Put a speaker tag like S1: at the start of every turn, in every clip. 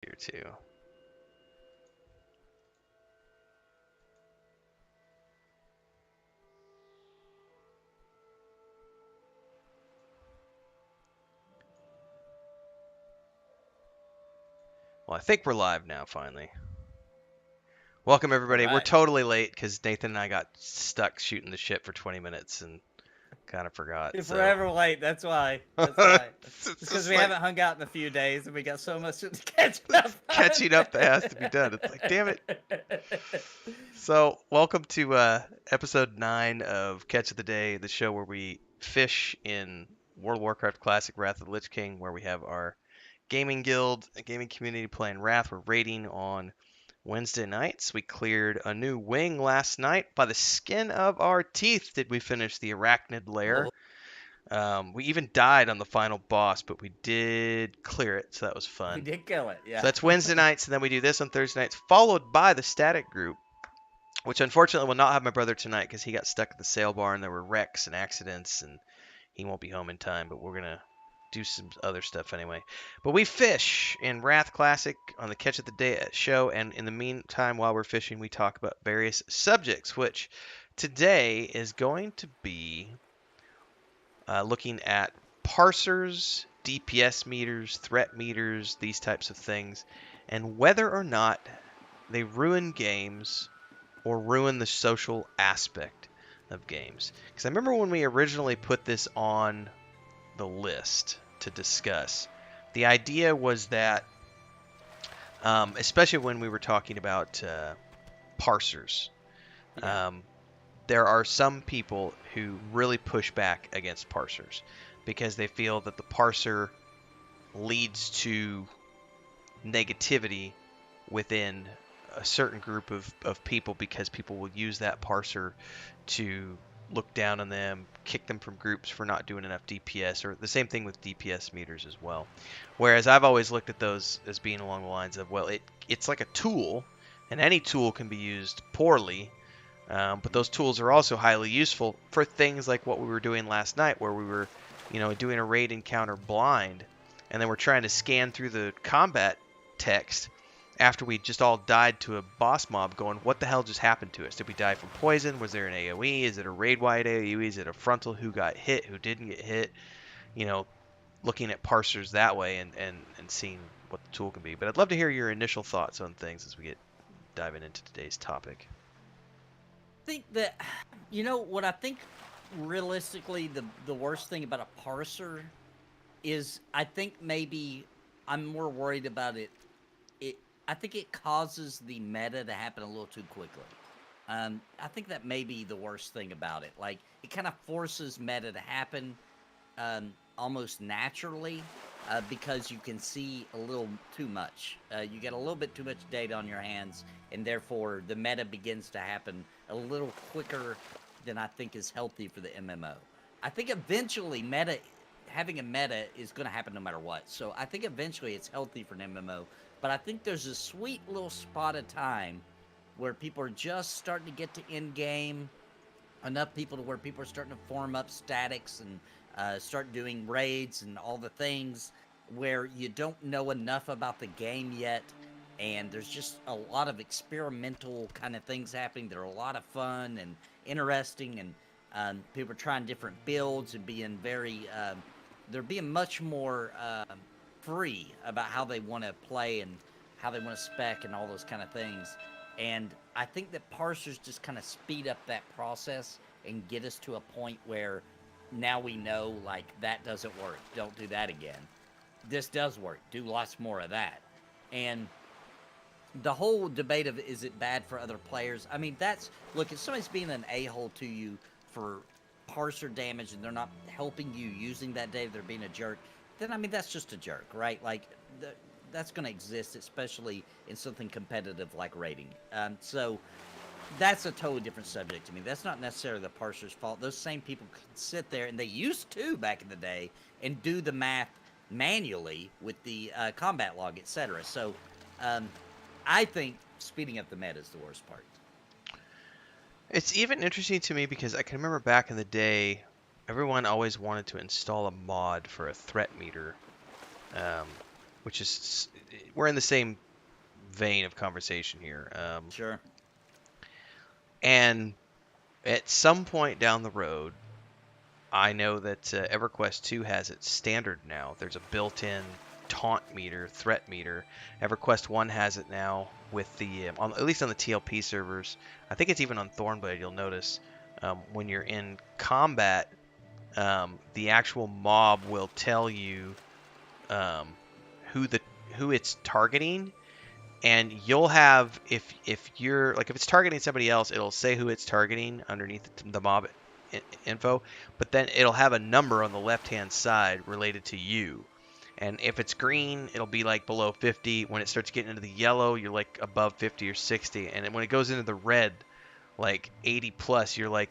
S1: here too. Well, I think we're live now, finally. Welcome, everybody. We're
S2: Right.
S1: totally late because Nathan and I got stuck shooting the shit for 20 minutes and kind of forgot.
S2: You're
S1: So
S2: forever late. That's why. That's why.
S1: it's
S2: It's because
S1: just
S2: we
S1: like
S2: haven't hung out in a few days and we got so much to catch up on.
S1: catching up that has to be done. It's like, damn it. So, welcome to episode 9 of Catch of the Day, the show where we fish in World of Warcraft Classic Wrath of the Lich King, where we have our gaming guild, a gaming community playing Wrath. We're raiding on Wednesday nights. We cleared a new wing last night. By the skin of our teeth did we finish the Arachnid Lair.
S2: Whoa.
S1: We even died on the final boss, but we did clear it, so that was
S2: We
S1: fun.
S2: did kill it,
S1: So
S2: yeah.
S1: that's Wednesday nights, and then we do this on Thursday nights, followed by the static group, which unfortunately will not have my brother tonight because he got stuck at the sail bar and there were wrecks and accidents, and he won't be home in time, but we're going to do some other stuff anyway. But we fish in Wrath Classic on the Catch of the Day show, and in the meantime, while we're fishing, we talk about various subjects, which today is going to be looking at parsers, DPS meters, threat meters, these types of things, and whether or not they ruin games or ruin the social aspect of games. Because I remember when we originally put this on the list to discuss, the idea was that, especially when we were talking about parsers,
S2: Yeah.
S1: there are some people who really push back against parsers because they feel that the parser leads to negativity within a certain group of people because people will use that parser to look down on them, kick them from groups for not doing enough DPS, or the same thing with DPS meters as well. Whereas I've always looked at those as being along the lines of, well, it's like a tool, and any tool can be used poorly, but those tools are also highly useful for things like what we were doing last night, where we were, doing a raid encounter blind, and then we're trying to scan through the combat text after we just all died to a boss mob going, what the hell just happened to us? Did we die from poison? Was there an AoE? Is it a raid-wide AoE? Is it a frontal? Who got hit? Who didn't get hit? You know, looking at parsers that way and seeing what the tool can be. But I'd love to hear your initial thoughts on things as we get diving into today's topic.
S2: I think that, what I think realistically the worst thing about a parser is I think maybe I'm more worried about I think it causes the meta to happen a little too quickly. I think that may be the worst thing about it. Like, it kind of forces meta to happen almost naturally because you can see a little too much. You get a little bit too much data on your hands, and therefore the meta begins to happen a little quicker than I think is healthy for the MMO. I think eventually having a meta is going to happen no matter what. So I think eventually it's healthy for an MMO. But I think there's a sweet little spot of time where people are just starting to get to end game, enough people to where people are starting to form up statics and start doing raids and all the things where you don't know enough about the game yet, and there's just a lot of experimental kind of things happening that are a lot of fun and interesting, and people are trying different builds and being they're being much more free about how they want to play and how they want to spec and all those kind of things. And I think that parsers just kind of speed up that process and get us to a point where now we know, like, that doesn't work. Don't do that again. This does work. Do lots more of that. And the whole debate of is it bad for other players? I mean, look, if somebody's being an a-hole to you for parser damage and they're not helping you using that data, they're being a jerk, then, I mean, that's just a jerk, right? Like, that's going to exist, especially in something competitive like raiding. So that's a totally different subject to me. That's not necessarily the parser's fault. Those same people can sit there, and they used to back in the day, and do the math manually with the combat log, etc. So I think speeding up the meta is the worst part.
S1: It's even interesting to me because I can remember back in the day, everyone always wanted to install a mod for a threat meter, which is we're in the same vein of conversation here.
S2: Sure.
S1: And at some point down the road, I know that EverQuest 2 has it standard now. There's a built-in taunt meter, threat meter. EverQuest 1 has it now with the, at least on the TLP servers. I think it's even on Thornblade. You'll notice when you're in combat, the actual mob will tell you um, who it's targeting, and you'll have, if you're like, if it's targeting somebody else, it'll say who it's targeting underneath the mob info, but then it'll have a number on the left hand side related to you. And if it's green, it'll be like below 50. When it starts getting into the yellow, you're like above 50 or 60. And then when it goes into the red, like 80 plus, you're like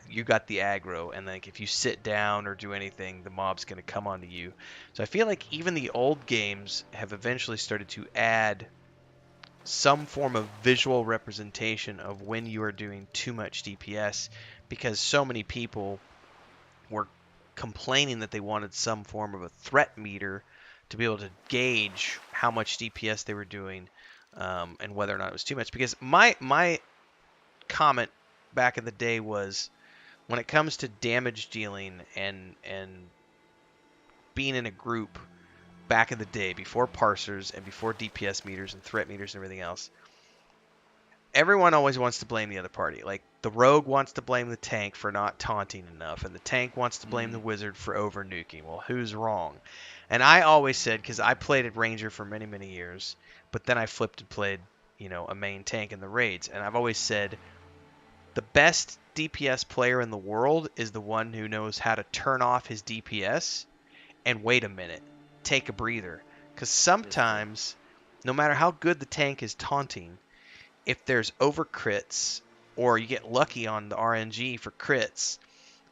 S1: you got the aggro. And like if you sit down or do anything, the mob's gonna come onto you. So I feel like even the old games have eventually started to add some form of visual representation of when you are doing too much DPS, because so many people were complaining that they wanted some form of a threat meter to be able to gauge how much DPS they were doing, and whether or not it was too much. Because my comment back in the day was, when it comes to damage dealing and being in a group back in the day, before parsers and before DPS meters and threat meters and everything else, everyone always wants to blame the other party. Like, the rogue wants to blame the tank for not taunting enough, and the tank wants to blame the wizard for over nuking. Well, who's wrong? And I always said, because I played at ranger for many, many years, but then I flipped and played, a main tank in the raids, and I've always said the best DPS player in the world is the one who knows how to turn off his DPS and wait a minute, take a breather. Because sometimes, no matter how good the tank is taunting, if there's over crits, or you get lucky on the RNG for crits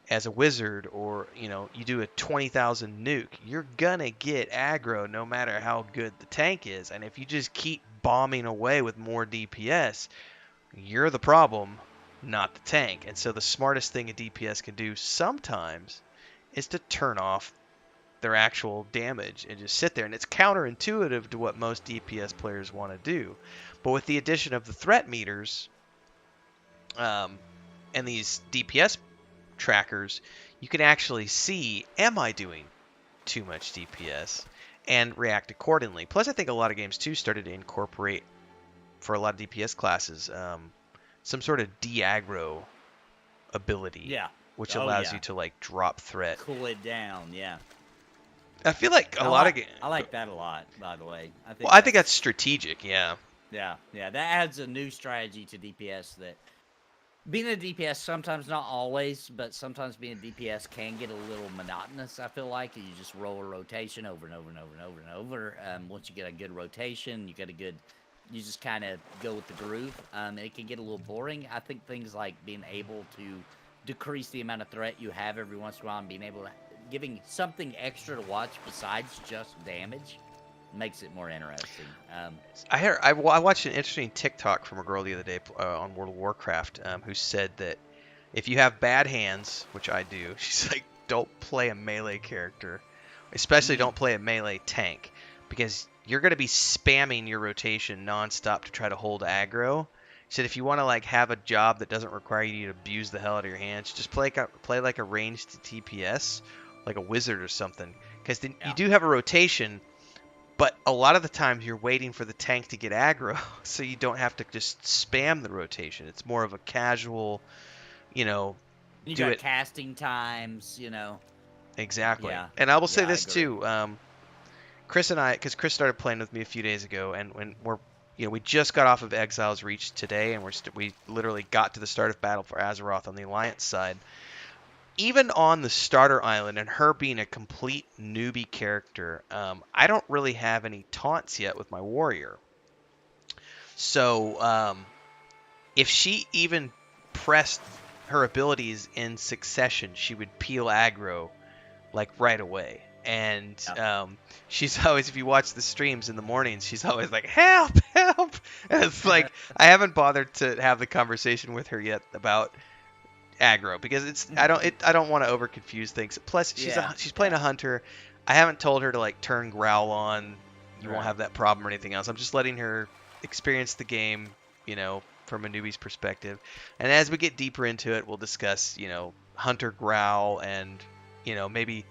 S1: as a wizard, or you do a 20,000 nuke, you're gonna get aggro no matter how good the tank is. And if you just keep bombing away with more DPS, you're the problem, not the tank. And so the smartest thing a DPS can do sometimes is to turn off their actual damage and just sit there. And it's counterintuitive to what most DPS players want to do. But with the addition of the threat meters, and these DPS trackers, you can actually see, am I doing too much DPS, and react accordingly. Plus, I think a lot of games too started to incorporate, for a lot of DPS classes, some sort of de-aggro ability.
S2: Yeah.
S1: Which allows you to like drop threat.
S2: Cool it down, yeah.
S1: I feel like a lot of games.
S2: I like that a lot, by the way.
S1: I think that's strategic, yeah.
S2: Yeah. That adds a new strategy to DPS. That being a DPS, sometimes, not always, but sometimes being a DPS can get a little monotonous, I feel like. You just roll a rotation over and over and over and over and over. Once you get a good rotation, you just kind of go with the groove. It can get a little boring. I think things like being able to decrease the amount of threat you have every once in a while, and being able to giving something extra to watch besides just damage makes it more interesting.
S1: I watched an interesting TikTok from a girl the other day on World of Warcraft, who said that if you have bad hands, which I do, she's like, don't play a melee character, especially don't play a melee tank, because you're going to be spamming your rotation nonstop to try to hold aggro. She said if you want to like have a job that doesn't require you to abuse the hell out of your hands, just play like a ranged TPS, like a wizard or something, because then you do have a rotation, but a lot of the times you're waiting for the tank to get aggro, so you don't have to just spam the rotation. It's more of a casual,
S2: you got casting times,
S1: Exactly.
S2: Yeah.
S1: And I will say this too. Chris and I, because Chris started playing with me a few days ago, and when we just got off of Exile's Reach today, and we literally got to the start of Battle for Azeroth on the Alliance side. Even on the starter island, and her being a complete newbie character, I don't really have any taunts yet with my warrior. So if she even pressed her abilities in succession, she would peel aggro like right away. And she's always, if you watch the streams in the mornings, she's always like, help, help. And it's like, I haven't bothered to have the conversation with her yet about aggro, because I don't want to over confuse things. Plus, she's playing a hunter. I haven't told her to like turn growl on you won't have that problem or anything else. I'm just letting her experience the game, from a newbie's perspective. And as we get deeper into it, we'll discuss, hunter growl and, maybe,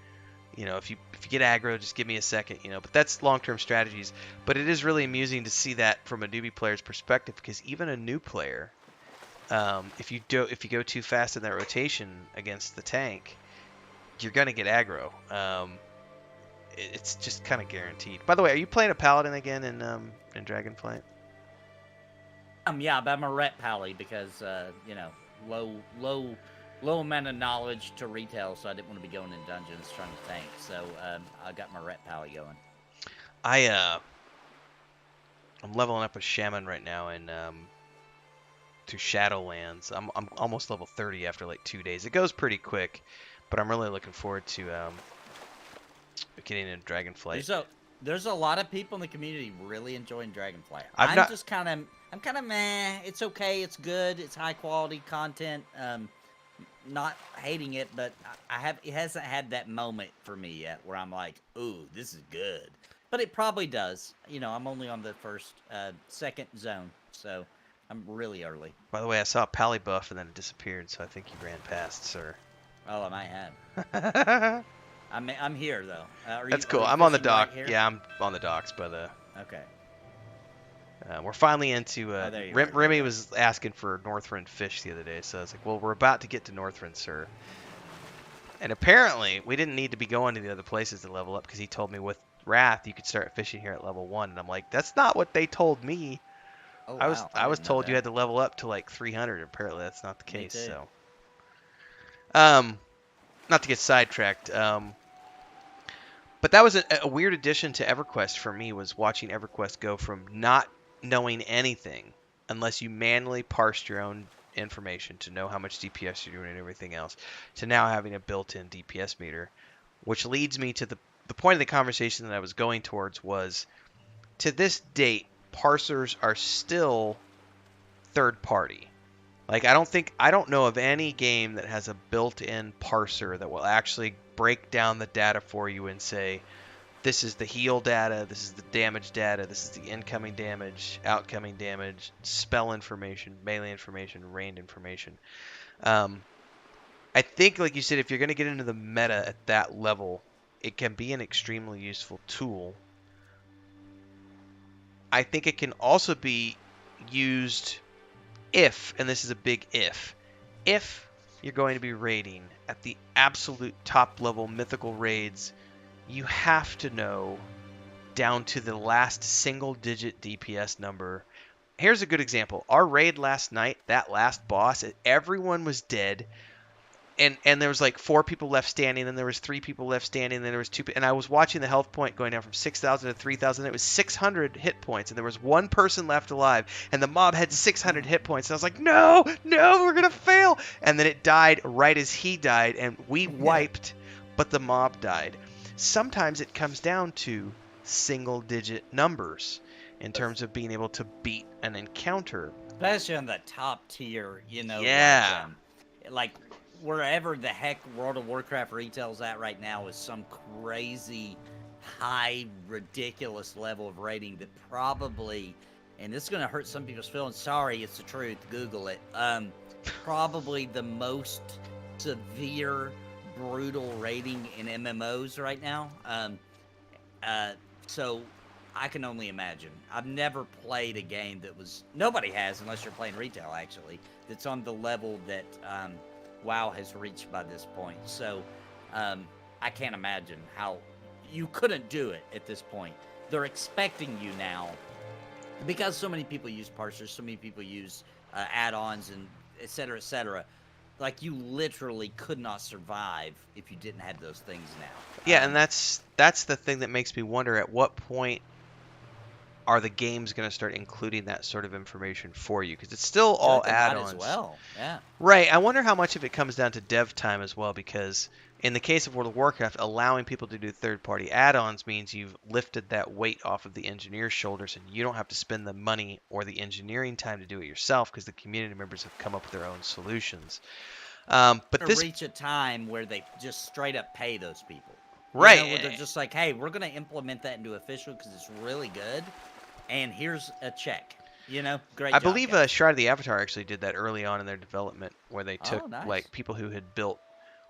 S1: if you get aggro, just give me a second, But that's long-term strategies. But it is really amusing to see that from a newbie player's perspective, because even a new player, if you go too fast in that rotation against the tank, you're gonna get aggro. It's just kind of guaranteed. By the way, are you playing a paladin again in Dragonflight?
S2: Yeah, but I'm a rep pally because low amount of knowledge to retail, so I didn't want to be going in dungeons trying to tank. So I got my rep pally going.
S1: I'm leveling up a shaman right now in through Shadowlands. I'm almost level 30 after like 2 days. It goes pretty quick, but I'm really looking forward to getting into Dragonflight.
S2: There's a lot of people in the community really enjoying Dragonflight.
S1: I'm
S2: kind of meh. It's okay. It's good. It's high quality content. Not hating it, but it hasn't had that moment for me yet where I'm like, ooh, this is good. But it probably does. I'm only on the second zone, so I'm really early.
S1: By the way, I saw a pally buff and then it disappeared, so I think you ran past, sir.
S2: Oh, I might have. I'm here though.
S1: That's cool. I'm on the dock. Right, yeah, I'm on the docks by the.
S2: Okay.
S1: We're finally into. Remy was asking for Northrend fish the other day, so I was like, "Well, we're about to get to Northrend, sir." And apparently, we didn't need to be going to the other places to level up because he told me with Wrath you could start fishing here at level 1, and I'm like, "That's not what they told me."
S2: Oh, wow.
S1: I was told you had to level up to like 300. Apparently, that's not the case. So. Not to get sidetracked. But that was a weird addition to EverQuest for me, was watching EverQuest go from not knowing anything unless you manually parsed your own information to know how much DPS you're doing and everything else, to now having a built-in DPS meter, which leads me to the point of the conversation that I was going towards was, to this date, parsers are still third party. Like, I don't know of any game that has a built-in parser that will actually break down the data for you and say, this is the heal data, this is the damage data, this is the incoming damage, outcoming damage, spell information, melee information, ranged information. I think, like you said, if you're going to get into the meta at that level, it can be an extremely useful tool. I think it can also be used if, and this is a big if you're going to be raiding at the absolute top level mythical raids, you have to know down to the last single digit DPS number. Here's a good example. Our raid last night, that last boss, everyone was dead. And there was like 4 people left standing, then there was 3 people left standing, then there was 2, and I was watching the health point going down from 6,000 to 3,000. It was 600 hit points, and there was 1 person left alive, and the mob had 600 hit points. And I was like, no, we're gonna fail. And then it died right as he died, and we wiped, but the mob died. Sometimes it comes down to single-digit numbers in terms of being able to beat an encounter,
S2: especially on the top tier.
S1: Yeah.
S2: Like wherever the heck World of Warcraft retail's at right now is some crazy, high, ridiculous level of rating that probably, and this is going to hurt some people's feelings, sorry, it's the truth, Google it, probably the most severe, brutal rating in MMOs right now. So I can only imagine. I've never played a game that was, nobody has, unless you're playing retail actually, that's on the level that WoW has reached by this point. So I can't imagine how you couldn't do it at this point. They're expecting you now, because so many people use parsers, so many people use add-ons and et cetera, like you literally could not survive if you didn't have those things now.
S1: Yeah, and that's the thing that makes me wonder, at what point are the games going to start including that sort of information for you? Because it's still all add-ons.
S2: As well, yeah.
S1: Right. I wonder how much of it comes down to dev time as well, because in the case of World of Warcraft, allowing people to do third-party add-ons means you've lifted that weight off of the engineer's shoulders, and you don't have to spend the money or the engineering time to do it yourself, because the community members have come up with their own solutions. But this
S2: reach a time where they just straight up pay those people. You
S1: Right.
S2: know, where they're just like, hey, we're gonna implement that into official because it's really good, and here's a check. You know, great
S1: I
S2: job,
S1: believe
S2: guys.
S1: Shroud of the Avatar actually did that early on in their development, where they took
S2: Oh, nice.
S1: like people who had built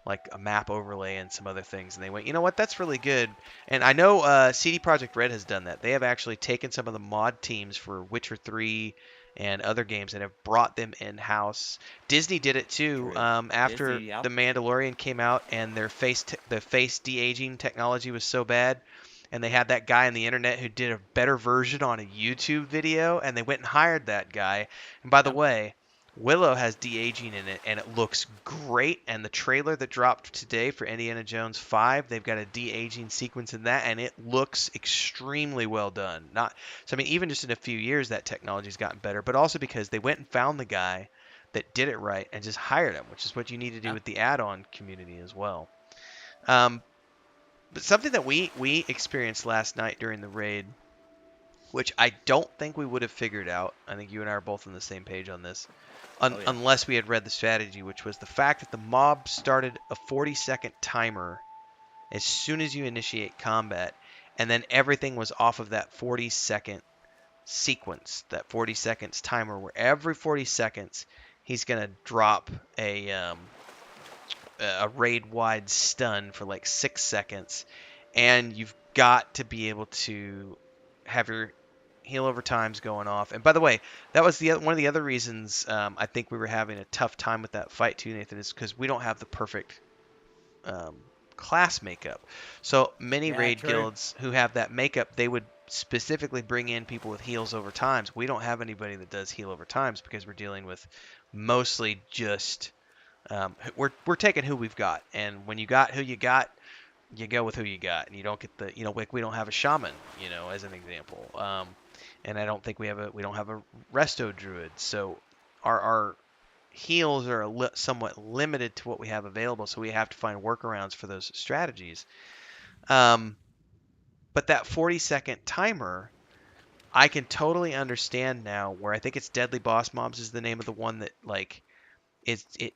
S1: like a map overlay and some other things, and they went, you know what, that's really good. And I know CD Projekt Red has done that. They have actually taken some of the mod teams for Witcher 3 and other games and have brought them in house. Disney did it too.
S2: True.
S1: After
S2: Disney, yep.
S1: The Mandalorian came out and the face de aging technology was so bad, and they had that guy on the internet who did a better version on a YouTube video, and they went and hired that guy. And by the
S2: Yep.
S1: way, Willow has de-aging in it, and it looks great. And the trailer that dropped today for Indiana Jones 5, they've got a de-aging sequence in that, and it looks extremely well done. Not so, I mean, even just in a few years, that technology's gotten better, but also because they went and found the guy that did it right and just hired him, which is what you need to do
S2: Yep.
S1: with the add-on community as well. Um, but something that we experienced last night during the raid, which I don't think we would have figured out. I think you and I are both on the same page on this,
S2: Oh yeah.
S1: unless we had read the strategy, which was the fact that the mob started a 40-second timer as soon as you initiate combat, and then everything was off of that 40-second sequence, that 40 seconds timer, where every 40 seconds he's gonna drop a raid-wide stun for like 6 seconds, and you've got to be able to have your heal over times going off. And by the way, that was one of the other reasons I think we were having a tough time with that fight too, Nathan, is because we don't have the perfect um, class makeup. So many
S2: Yeah,
S1: raid
S2: true.
S1: guilds who have that makeup, they would specifically bring in people with heals over times. We don't have anybody that does heal over times because we're dealing with mostly just we're taking who we've got, and when you got who you got, you go with who you got, and you don't get the like we don't have a shaman, as an example, and I don't think we don't have a resto druid, so our heals are somewhat limited to what we have available, so we have to find workarounds for those strategies. Um, but that 40-second timer, I can totally understand now. Where I think it's Deadly Boss Mobs is the name of the one that like it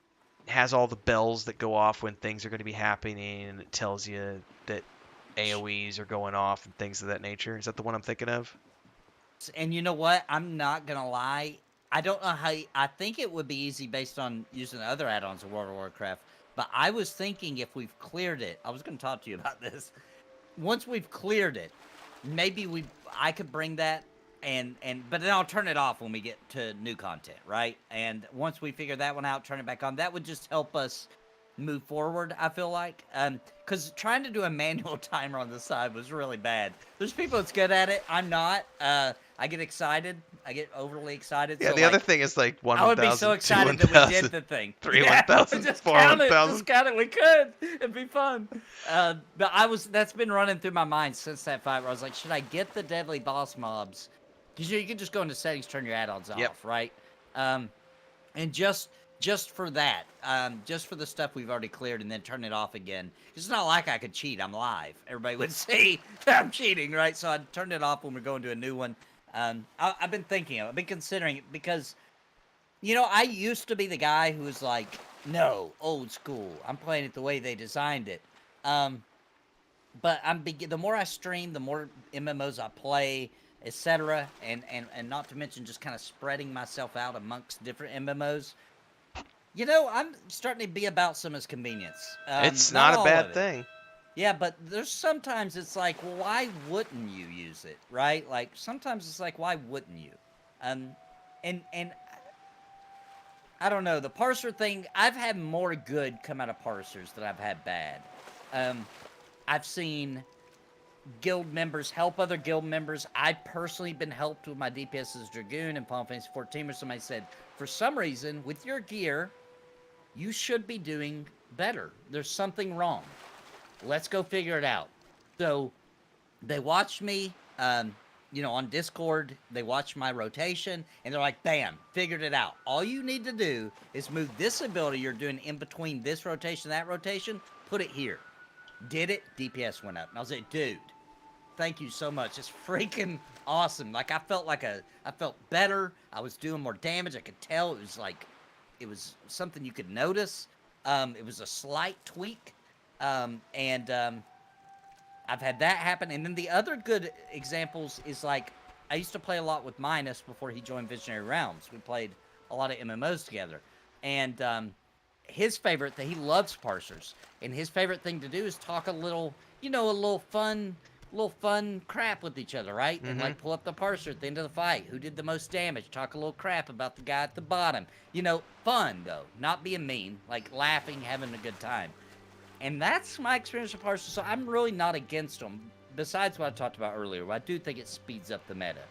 S1: has all the bells that go off when things are going to be happening, and it tells you that AoEs are going off and things of that nature. Is that the one I'm thinking of?
S2: And you know what? I'm not gonna lie. I don't know how. I think it would be easy based on using the other add-ons of World of Warcraft. But I was thinking if we've cleared it, I was gonna talk to you about this. Once we've cleared it, maybe I could bring that but then I'll turn it off when we get to new content, right? And once we figure that one out, turn it back on. That would just help us move forward, I feel like. Because trying to do a manual timer on the side was really bad. There's people that's good at it. I'm not. I get excited. I get overly excited.
S1: Yeah,
S2: So
S1: the other
S2: like,
S1: thing is like 1
S2: I would be so
S1: 1000, 2
S2: excited that we did
S1: 1000,
S2: the thing.
S1: 3
S2: Yeah,
S1: 1000,
S2: just
S1: 4
S2: count it.
S1: 1000.
S2: Just count it. We could. It'd be fun. But that's been running through my mind since that fight where I was like, should I get the deadly boss mobs? Because you can just go into settings, turn your add-ons
S1: Yep.
S2: off, right? And just for that, just for the stuff we've already cleared, and then turn it off again. It's not like I could cheat. I'm live. Everybody would see that I'm cheating, right? So I'd turn it off when we're going to a new one. I've been thinking, I've been considering it because, I used to be the guy who was like, no, old school. I'm playing it the way they designed it. But the more I stream, the more MMOs I play, etc., and not to mention just kind of spreading myself out amongst different MMOs. I'm starting to be about someone's convenience.
S1: It's not a
S2: all
S1: bad
S2: of it.
S1: thing.
S2: Yeah, but there's sometimes it's like, well, why wouldn't you use it, right? Like sometimes it's like, why wouldn't you? And I don't know, the parser thing. I've had more good come out of parsers than I've had bad. I've seen guild members help other guild members. I've personally been helped with my DPS as Dragoon in Final Fantasy 14, where somebody said, for some reason, with your gear, you should be doing better. There's something wrong. Let's go figure it out. So they watched me, on Discord. They watched my rotation, and they're like, bam, figured it out. All you need to do is move this ability you're doing in between this rotation and that rotation, put it here. Did it, DPS went up. And I was like, dude, thank you so much. It's freaking awesome. Like, I felt better. I was doing more damage. I could tell it was something you could notice. It was a slight tweak. I've had that happen. And then the other good examples is like I used to play a lot with Minus before he joined Visionary Realms. We played a lot of MMOs together, and his favorite thing, he loves parsers, and his favorite thing to do is talk a little, a little fun crap with each other, right? And
S1: Mm-hmm.
S2: like pull up the parser at the end of the fight. Who did the most damage? Talk a little crap about the guy at the bottom. Fun though, not being mean, like laughing, having a good time. And that's my experience with parsers. So I'm really not against them. Besides what I talked about earlier, I do think it speeds up the meta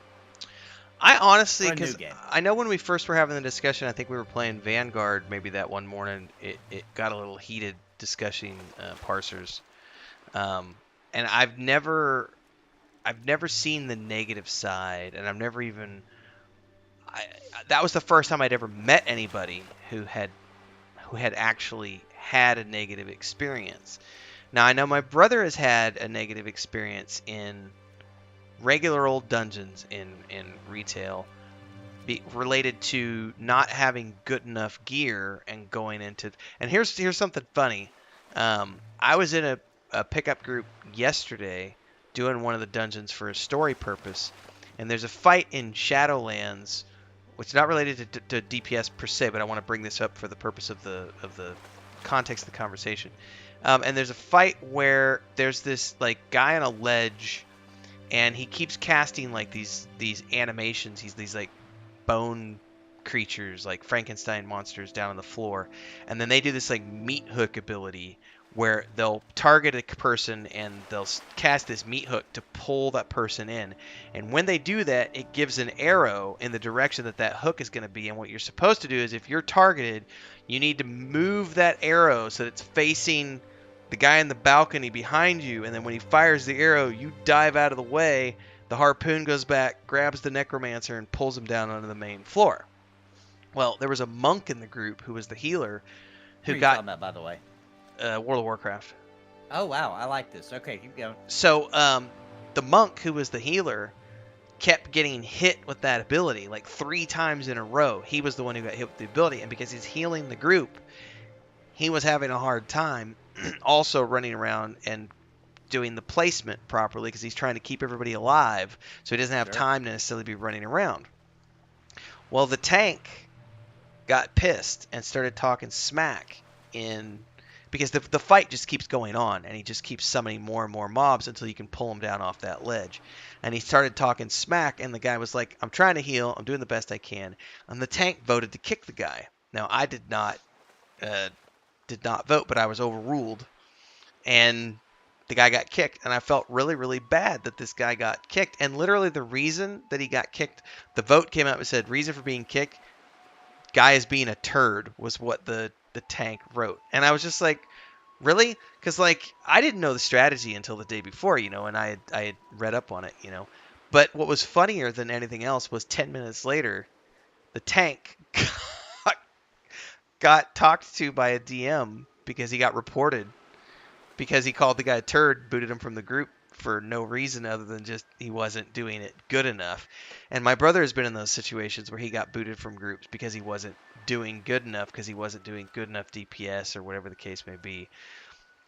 S1: I honestly,
S2: for a new
S1: because
S2: game.
S1: I know when we first were having the discussion, I think we were playing Vanguard maybe that one morning. It got a little heated discussing parsers, um, and I've never seen the negative side, and I've never even. I, that was the first time I'd ever met anybody who had actually had a negative experience. Now I know my brother has had a negative experience in regular old dungeons in retail, related to not having good enough gear and going into. And here's something funny. I was in a pickup group yesterday doing one of the dungeons for a story purpose, and there's a fight in Shadowlands, which is not related to DPS per se, but I want to bring this up for the purpose of the context of the conversation. And there's a fight where there's this like guy on a ledge, and he keeps casting like these animations. He's these like bone creatures, like Frankenstein monsters, down on the floor, and then they do this like meat hook ability where they'll target a person and they'll cast this meat hook to pull that person in. And when they do that, it gives an arrow in the direction that that hook is going to be. And what you're supposed to do is, if you're targeted, you need to move that arrow so that it's facing the guy in the balcony behind you, and then when he fires the arrow, you dive out of the way. The harpoon goes back, grabs the necromancer, and pulls him down onto the main floor. Well, there was a monk in the group who was the healer
S2: Who
S1: who
S2: are you talking
S1: got
S2: about, by the way?
S1: World of Warcraft.
S2: Oh wow, I like this. Okay, keep going.
S1: So the monk who was the healer kept getting hit with that ability like 3 times in a row. He was the one who got hit with the ability, and because he's healing the group, he was having a hard time also running around and doing the placement properly, because he's trying to keep everybody alive, so he doesn't have
S2: Sure.
S1: time to necessarily be running around. Well, the tank got pissed and started talking smack in because the fight just keeps going on, and he just keeps summoning more and more mobs until you can pull him down off that ledge. And he started talking smack, and the guy was like, I'm trying to heal, I'm doing the best I can. And the tank voted to kick the guy. Now I uh, did not vote, but I was overruled, and the guy got kicked. And I felt really, really bad that this guy got kicked. And literally the reason that he got kicked, the vote came out and said, reason for being kicked, guy is being a turd, was what the tank wrote. And I was just like, really? Because like I didn't know the strategy until the day before, and I had read up on it. But what was funnier than anything else was 10 minutes later, the tank got talked to by a DM because he got reported because he called the guy a turd, booted him from the group for no reason other than just he wasn't doing it good enough. And my brother has been in those situations where he got booted from groups because he wasn't doing good enough, because he wasn't doing good enough DPS or whatever the case may be.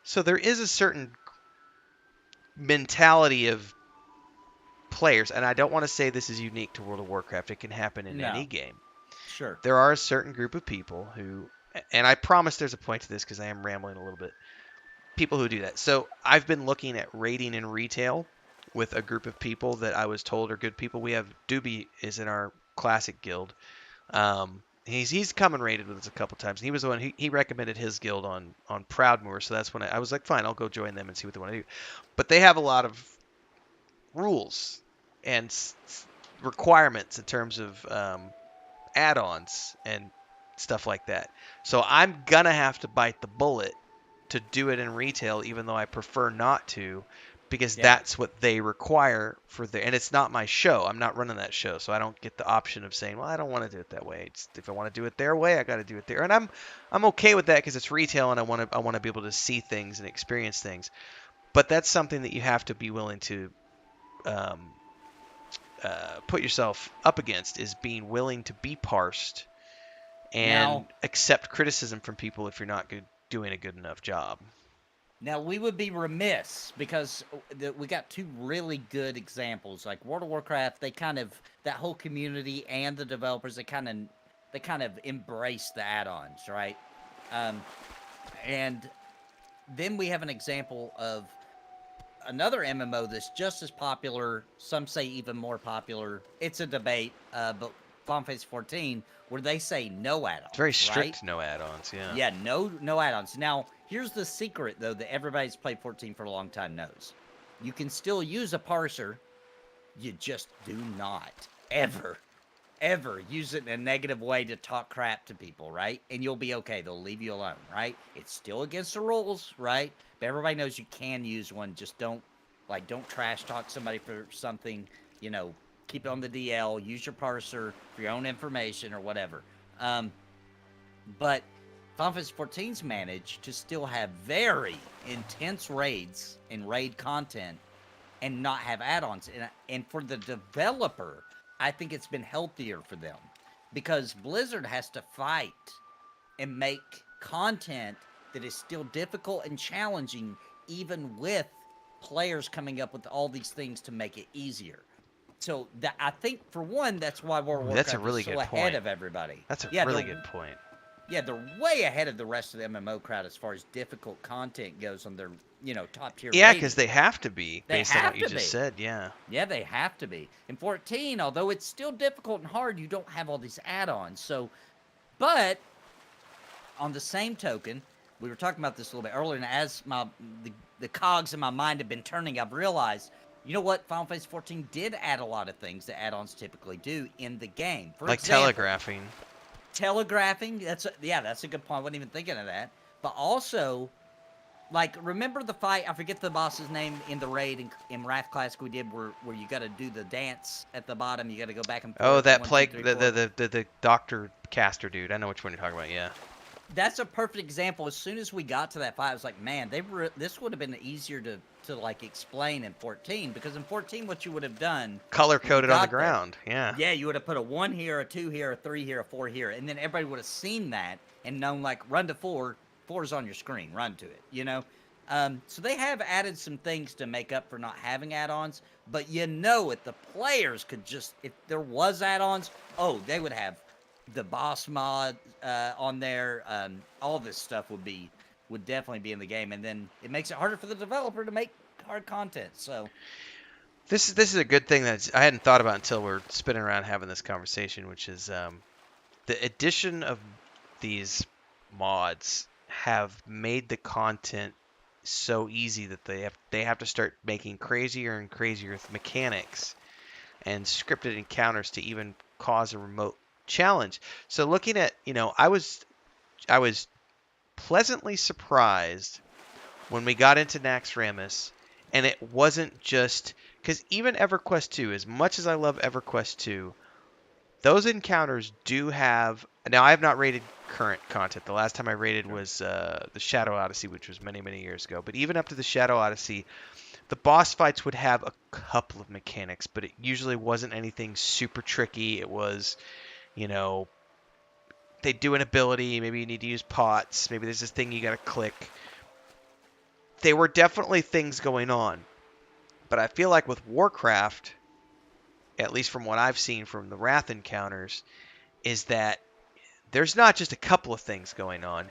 S1: So there is a certain mentality of players, and I don't want to say this is unique to World of Warcraft. It can happen in any
S2: No.
S1: game.
S2: Sure.
S1: There are a certain group of people who, and I promise there's a point to this because I am rambling a little bit, people who do that. So I've been looking at raiding in retail with a group of people that I was told are good people. We have Doobie is in our classic guild. He's come and raided with us a couple times. He was the one he recommended his guild on Proudmoor, so that's when I was like, fine, I'll go join them and see what they want to do. But they have a lot of rules and requirements in terms of add-ons and stuff like that. So I'm gonna have to bite the bullet to do it in retail, even though I prefer not to, because
S2: Yeah.
S1: that's what they require for their. And it's not my show. I'm not running that show, so I don't get the option of saying, well, I don't want to do it that way. If I want to do it their way, I got to do it there. And I'm okay with that because it's retail, and I want to be able to see things and experience things. But that's something that you have to be willing to um, put yourself up against, is being willing to be parsed
S2: Now,
S1: and accept criticism from people if you're not doing a good enough job.
S2: Now we would be remiss because we got two really good examples. Like World of Warcraft, that whole community and the developers, they kind of embrace the add-ons, right? Um, and then we have an example of another MMO that's just as popular. Some say even more popular. It's a debate, but Final Fantasy 14, where they say no
S1: It's very
S2: add-ons, right?
S1: strict no add-ons, yeah.
S2: Yeah, no add-ons. Now, here's the secret though that everybody's played 14 for a long time knows. You can still use a parser, you just do not ever use it in a negative way to talk crap to people, right? And you'll be okay. They'll leave you alone, right? It's still against the rules, right? But everybody knows you can use one. Just don't trash talk somebody for something, keep it on the DL, use your parser for your own information or whatever. But Final Fantasy 14's managed to still have very intense raids and raid content and not have add-ons. And for the developer, I think it's been healthier for them because Blizzard has to fight and make content that is still difficult and challenging, even with players coming up with all these things to make it easier. So I think for one, that's why World of Warcraft is so ahead of everybody.
S1: That's a really good point.
S2: Yeah, they're way ahead of the rest of the MMO crowd as far as difficult content goes on their, top tier.
S1: Yeah, because they have to be based on what you just said. Yeah.
S2: Yeah, they have to be. In 14, although it's still difficult and hard, you don't have all these add-ons. So, but on the same token, we were talking about this a little bit earlier, and as the cogs in my mind have been turning, I've realized, you know what? Final Fantasy 14 did add a lot of things that add-ons typically do in the game. For example, telegraphing, that's a good point. I wasn't even thinking of that. But also, remember the fight, I forget the boss's name in the raid in Wrath Classic we did where you got to do the dance at the bottom, you got to go back and forth.
S1: Oh, that plague, the doctor caster dude. I know which one you're talking about, yeah.
S2: That's a perfect example. As soon as we got to that fight, I was like, man, this would have been easier to explain in 14, because in 14 what you would have done,
S1: color coded on the ground. Yeah,
S2: you would have put a 1 here, a 2 here, a 3 here, a 4 here, and then everybody would have seen that and known, run to 4 is on your screen, run to it, so they have added some things to make up for not having add-ons, but if the players could just, if there was add-ons, they would have the boss mod on there. All this stuff would definitely be in the game, and then it makes it harder for the developer to make hard content. So
S1: this is a good thing that I hadn't thought about until we're spinning around having this conversation, which is the addition of these mods have made the content so easy that they have to start making crazier and crazier mechanics and scripted encounters to even cause a remote challenge. So looking at, I was pleasantly surprised when we got into Naxxramas, and it wasn't just because even EverQuest 2, as much as I love EverQuest 2, those encounters do have. Now I have not rated current content. The last time I rated was the Shadow Odyssey, which was many, many years ago. But even up to the Shadow Odyssey, the boss fights would have a couple of mechanics, but it usually wasn't anything super tricky. It was, they do an ability, maybe you need to use pots, maybe there's this thing you gotta click. There were definitely things going on, but I feel like with Warcraft, at least from what I've seen from the Wrath encounters, is that there's not just a couple of things going on,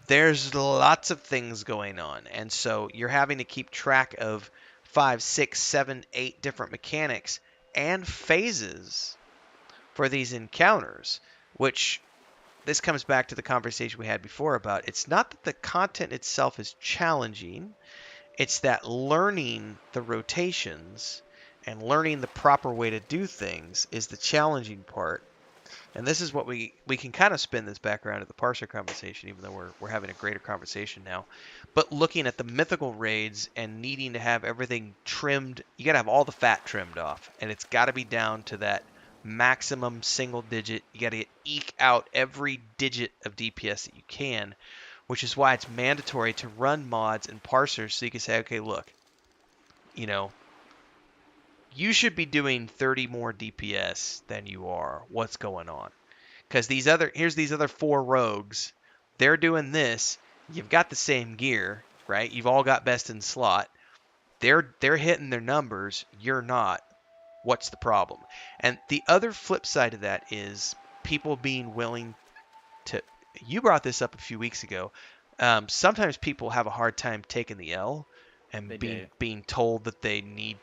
S1: there's lots of things going on, and so you're having to keep track of 5, 6, 7, 8 different mechanics and phases for these encounters, which this comes back to the conversation we had before about it's not that the content itself is challenging, it's that learning the rotations and learning the proper way to do things is the challenging part. And this is what we can kind of spin this back around to the parser conversation, even though we're having a greater conversation now. But looking at the mythical raids and needing to have everything trimmed, you got to have all the fat trimmed off, and it's got to be down to that maximum single digit. You got to eke out every digit of DPS that you can, which is why it's mandatory to run mods and parsers so you can say, okay, look, you should be doing 30 more DPS than you are. What's going on? Because here's these other 4 rogues. They're doing this. You've got the same gear. right? You've all got best in slot. They're hitting their numbers. You're not. What's the problem? And the other flip side of that is people being willing to. You brought this up a few weeks ago. Sometimes people have a hard time taking the L and
S2: They do.
S1: being told that they need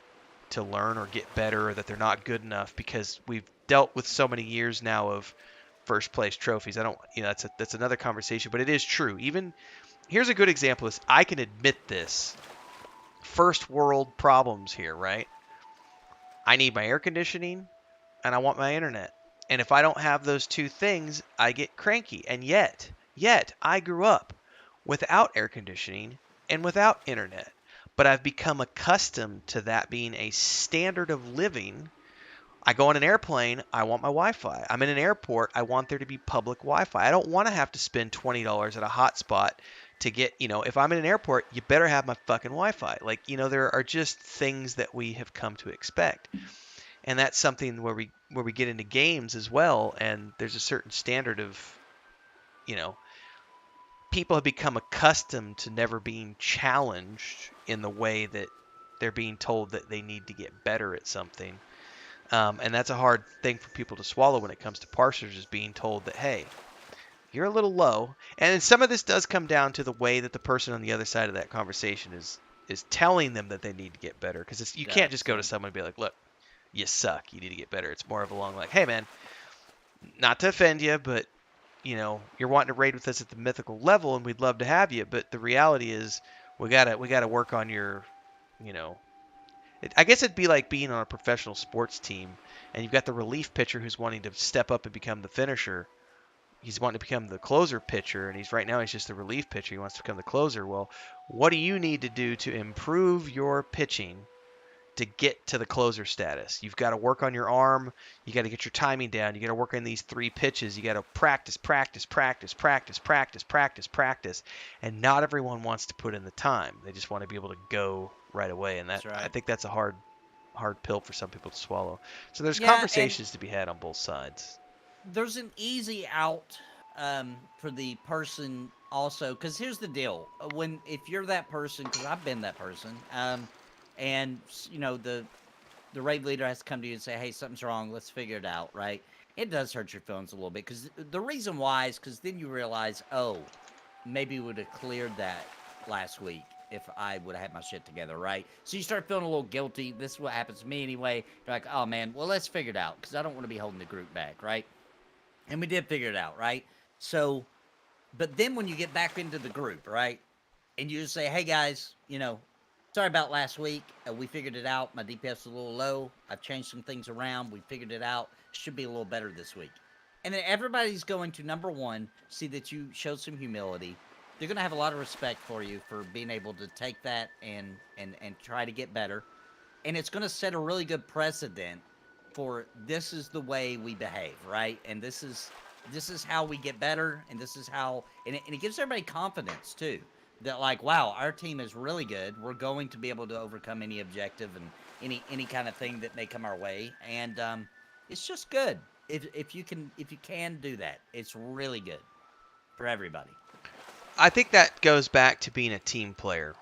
S1: to learn or get better, or that they're not good enough, because we've dealt with so many years now of first place trophies. I don't, that's another conversation, but it is true. Even here's a good example is I can admit this. First world problems here, right? I need my air conditioning and I want my internet. And if I don't have those two things, I get cranky. And yet I grew up without air conditioning and without internet. But I've become accustomed to that being a standard of living. I go on an airplane, I want my Wi-Fi. I'm in an airport, I want there to be public Wi-Fi. I don't want to have to spend $20 at a hotspot to get, if I'm in an airport, you better have my fucking Wi-Fi. Like, there are just things that we have come to expect. And that's something where we get into games as well, and there's a certain standard of, you know, people have become accustomed to never being challenged in the way that they're being told that they need to get better at something. And that's a hard thing for people to swallow when it comes to parsers, is being told that, hey, you're a little low. And some of this does come down to the way that the person on the other side of that conversation is telling them that they need to get better. Because you can't just go to someone and be like, look, you suck, you need to get better. It's more of a long, like, hey, man, not to offend you, but, you're wanting to raid with us at the mythical level, and we'd love to have you. But the reality is we gotta work on your, I guess it'd be like being on a professional sports team, and you've got the relief pitcher who's wanting to step up and become the finisher. He's wanting to become the closer pitcher, and right now he's just the relief pitcher. He wants to become the closer. Well, what do you need to do to improve your pitching to get to the closer status? You've got to work on your arm. You got to get your timing down. You got to work on these 3 pitches. You got to practice. And not everyone wants to put in the time. They just want to be able to go right away. And
S2: That's right.
S1: I think that's a hard pill for some people to swallow. So there's
S2: Yeah,
S1: conversations to be had on both sides.
S2: There's an easy out for the person also, because here's the deal: if you're that person, because I've been that person, and the raid leader has to come to you and say, hey, something's wrong, let's figure it out, right? It does hurt your feelings a little bit, because the reason why is because then you realize, oh, maybe we would have cleared that last week if I would have had my shit together, right? So you start feeling a little guilty. This is what happens to me anyway. You're like, oh man, well, let's figure it out, because I don't want to be holding the group back, right? And we did figure it out, right? So, but then when you get back into the group, right, and you just say, hey guys, sorry about last week. We figured it out. My DPS is a little low. I've changed some things around. We figured it out. Should be a little better this week. And then everybody's going to, number one, see that you showed some humility. They're going to have a lot of respect for you for being able to take that and try to get better. And it's going to set a really good precedent for this is the way we behave, right? And this is how we get better, and this is how, and it gives everybody confidence too, that like, wow, our team is really good. We're going to be able to overcome any objective and any kind of thing that may come our way, and it's just good if you can do that. It's really good for everybody.
S1: I think that goes back to being a team player.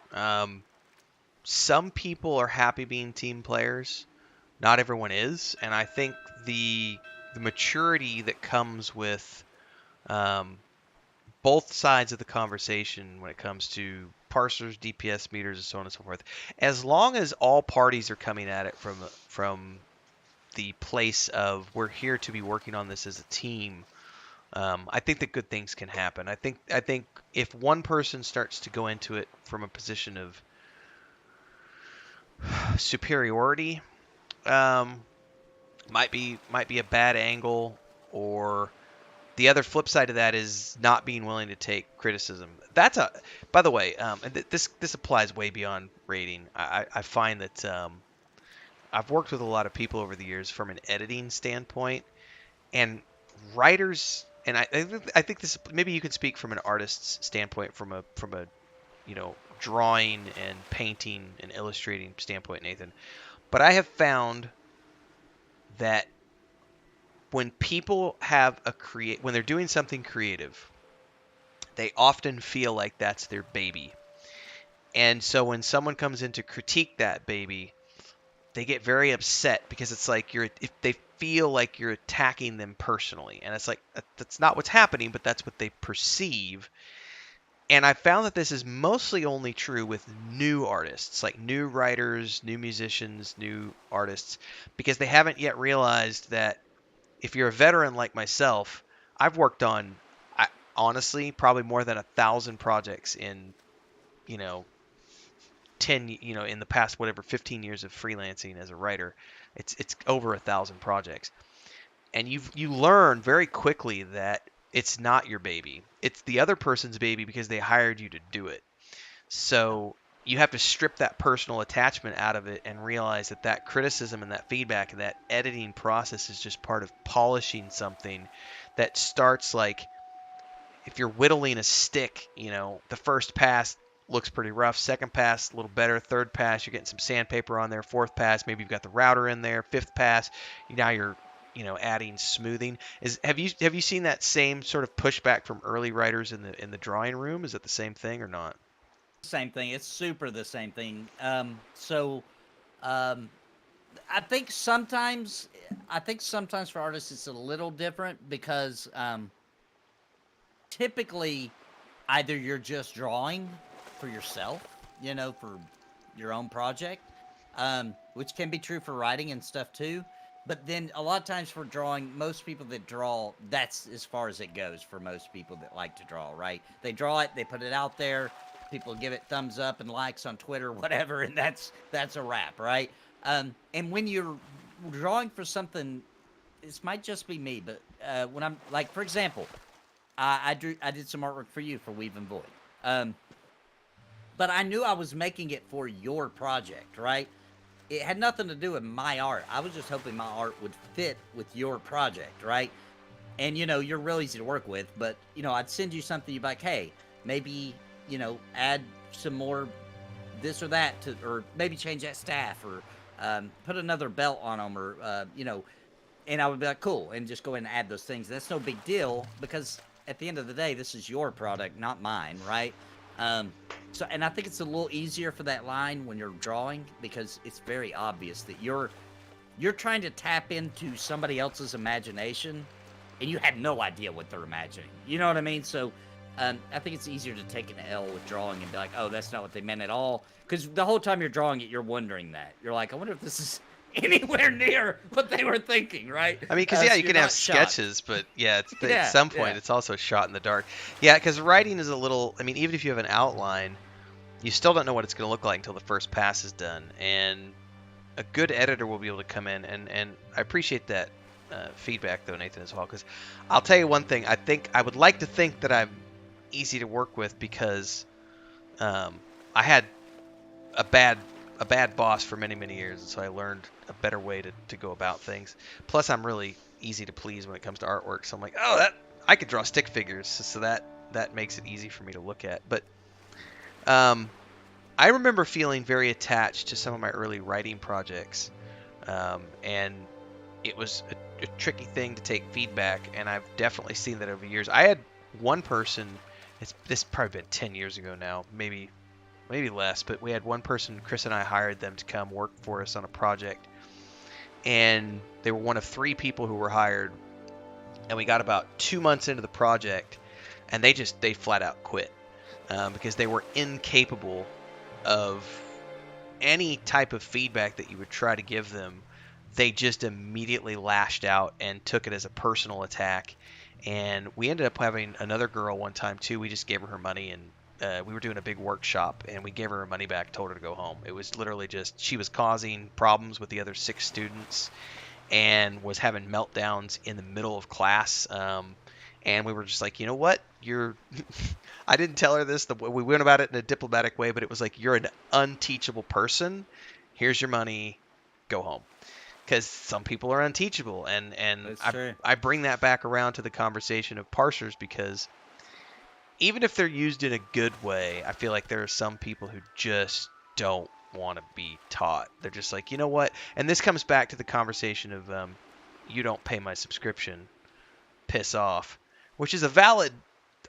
S1: Some people are happy being team players. Not everyone is, and I think the maturity that comes with both sides of the conversation when it comes to parsers, DPS meters, and so on and so forth, as long as all parties are coming at it from the place of we're here to be working on this as a team, I think that good things can happen. I think if one person starts to go into it from a position of superiority, might be a bad angle, or the other flip side of that is not being willing to take criticism. By the way, and this applies way beyond rating. I find that I've worked with a lot of people over the years from an editing standpoint, and writers, and I think this, maybe you can speak from an artist's standpoint, from a drawing and painting and illustrating standpoint, Nathan. But I have found that when people have when they're doing something creative, they often feel like that's their baby. And so when someone comes in to critique that baby, they get very upset because it's like if they feel like you're attacking them personally, and it's like that's not what's happening, but that's what they perceive. And I found that this is mostly only true with new artists, like new writers, new musicians, new artists, because they haven't yet realized that if you're a veteran like myself, I've worked on, honestly, probably more than 1,000 projects in, you know, 10, in the past, whatever, 15 years of freelancing as a writer. It's over 1,000 projects. And you learn very quickly that it's not your baby. It's the other person's baby because they hired you to do it. So you have to strip that personal attachment out of it and realize that that criticism and that feedback and that editing process is just part of polishing something that starts like if you're whittling a stick, the first pass looks pretty rough. Second pass, a little better. Third pass, you're getting some sandpaper on there. Fourth pass, maybe you've got the router in there. Fifth pass, now you're adding smoothing. Have you seen that same sort of pushback from early writers in the drawing room? Is it the same thing or not?
S2: Same thing. It's super the same thing. Um, I think sometimes, for artists it's a little different because typically either you're just drawing for yourself, for your own project, which can be true for writing and stuff too. But then a lot of times for drawing, most people that draw, that's as far as it goes for most people that like to draw, right? They draw it, they put it out there, people give it thumbs up and likes on Twitter, whatever, and that's a wrap, right? And when you're drawing for something, this might just be me, but when I'm like, for example, I did some artwork for you for Weave and Void. But I knew I was making it for your project, right? It had nothing to do with my art. I was just hoping my art would fit with your project, right? And you're real easy to work with, but I'd send you something, you'd be like, hey, maybe add some more this or that to, or maybe change that staff, or put another belt on them, or and I would be like, cool, and just go ahead and add those things. That's no big deal because at the end of the day, this is your product, not mine, right? And I think it's a little easier for that line when you're drawing because it's very obvious that you're trying to tap into somebody else's imagination, and you have no idea what they're imagining. You know what I mean? So I think it's easier to take an L with drawing and be like, oh, that's not what they meant at all. Because the whole time you're drawing it, you're wondering that. You're like, I wonder if this is anywhere near what they were thinking, right?
S1: I mean, because
S2: So
S1: you can have
S2: shocked.
S1: sketches, but yeah,
S2: Yeah,
S1: at some point
S2: yeah.
S1: it's also shot in the dark. Yeah, because writing is a little. I mean, even if you have an outline, you still don't know what it's going to look like until the first pass is done. And a good editor will be able to come in, and I appreciate that feedback though, Nathan, as well. Because I'll tell you one thing. I would like to think that I'm easy to work with because I had a bad boss for many years, and so I learned a better way to go about things. Plus, I'm really easy to please when it comes to artwork, so I'm like, oh, that I could draw stick figures, so that makes it easy for me to look at. But I remember feeling very attached to some of my early writing projects, and it was a tricky thing to take feedback, and I've definitely seen that over years. I had one person, this probably been 10 years ago now, maybe less, but we had one person, Chris and I hired them to come work for us on a project, and they were one of 3 people who were hired, and we got about 2 months into the project, and they flat out quit because they were incapable of any type of feedback that you would try to give them. They just immediately lashed out and took it as a personal attack. And we ended up having another girl one time too. We just gave her money, and we were doing a big workshop, and we gave her her money back, told her to go home. It was literally just she was causing problems with the other 6 students and was having meltdowns in the middle of class. And we were just like, you know what? I didn't tell her this. We went about it in a diplomatic way, but it was like, you're an unteachable person. Here's your money. Go home. Because some people are unteachable, and
S2: That's true.
S1: I bring that back around to the conversation of parsers, because even if they're used in a good way, I feel like there are some people who just don't want to be taught. They're just like, you know what? And this comes back to the conversation of you don't pay my subscription, piss off, which is a valid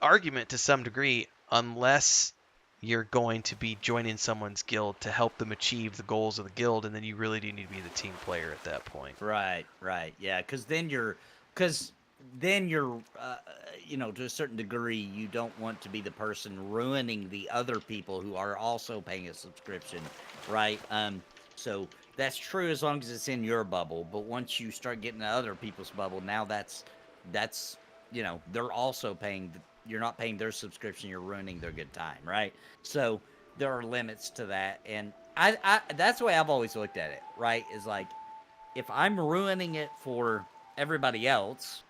S1: argument to some degree, unless you're going to be joining someone's guild to help them achieve the goals of the guild, and then you really do need to be the team player at that point.
S2: Right, right, yeah, because then you're, to a certain degree, you don't want to be the person ruining the other people who are also paying a subscription, right? So that's true as long as it's in your bubble, but once you start getting to other people's bubble, now that's they're also paying. You're not paying their subscription, you're ruining their good time, right? So there are limits to that, and I that's the way I've always looked at it, right? Is like, if I'm ruining it for everybody else,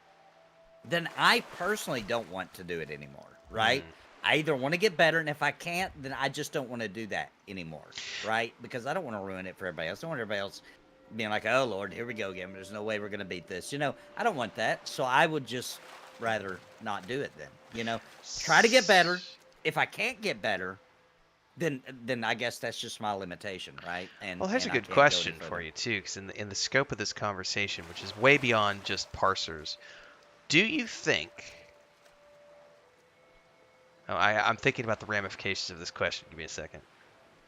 S2: then I personally don't want to do it anymore, right?
S1: Mm.
S2: I either want to get better, and if I can't, then I just don't want to do that anymore, right? Because I don't want to ruin it for everybody else. I don't want everybody else being like, oh, Lord, here we go again. There's no way we're going to beat this. I don't want that. So I would just rather not do it then, try to get better. If I can't get better, then I guess that's just my limitation, right? And
S1: Well, here's a
S2: I
S1: good
S2: can't go any
S1: question for
S2: further.
S1: you too, because in the scope of this conversation, which is way beyond just parsers, do you think? Oh, I'm thinking about the ramifications of this question. Give me a second,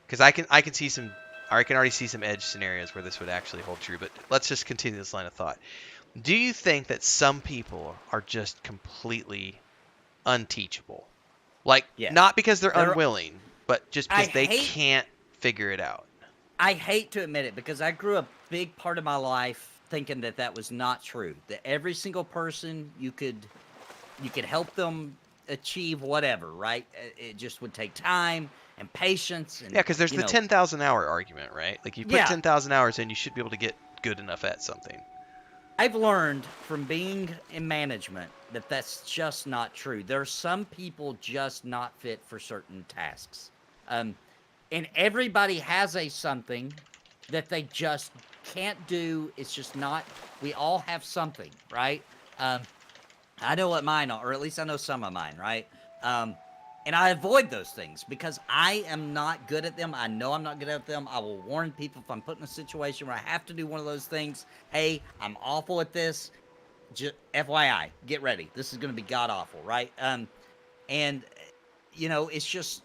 S1: because I can see some, or I can already see some edge scenarios where this would actually hold true. But let's just continue this line of thought. Do you think that some people are just completely unteachable? Like,
S2: Yes.
S1: not because they're
S2: There
S1: unwilling, but just
S2: I
S1: because they
S2: hate
S1: can't figure it out.
S2: I hate to admit it because I grew a big part of my life thinking that that was not true. That every single person you could help them achieve whatever, right? It just would take time and patience
S1: Yeah,
S2: and
S1: because there's the 10,000 hour argument, right? Like, you put
S2: yeah.
S1: 10,000 hours in, you should be able to get good enough at something.
S2: I've learned from being in management that that's just not true. There are some people just not fit for certain tasks. Um, and everybody has a something that they just can't do. It's just not, we all have something, right? Um, I know what mine are, or at least I know some of mine, right? Um, and I avoid those things because I am not good at them. I know I'm not good at them. I will warn people if I'm put in a situation where I have to do one of those things. Hey, I'm awful at this. Just FYI, get ready. This is going to be god awful, right? And it's just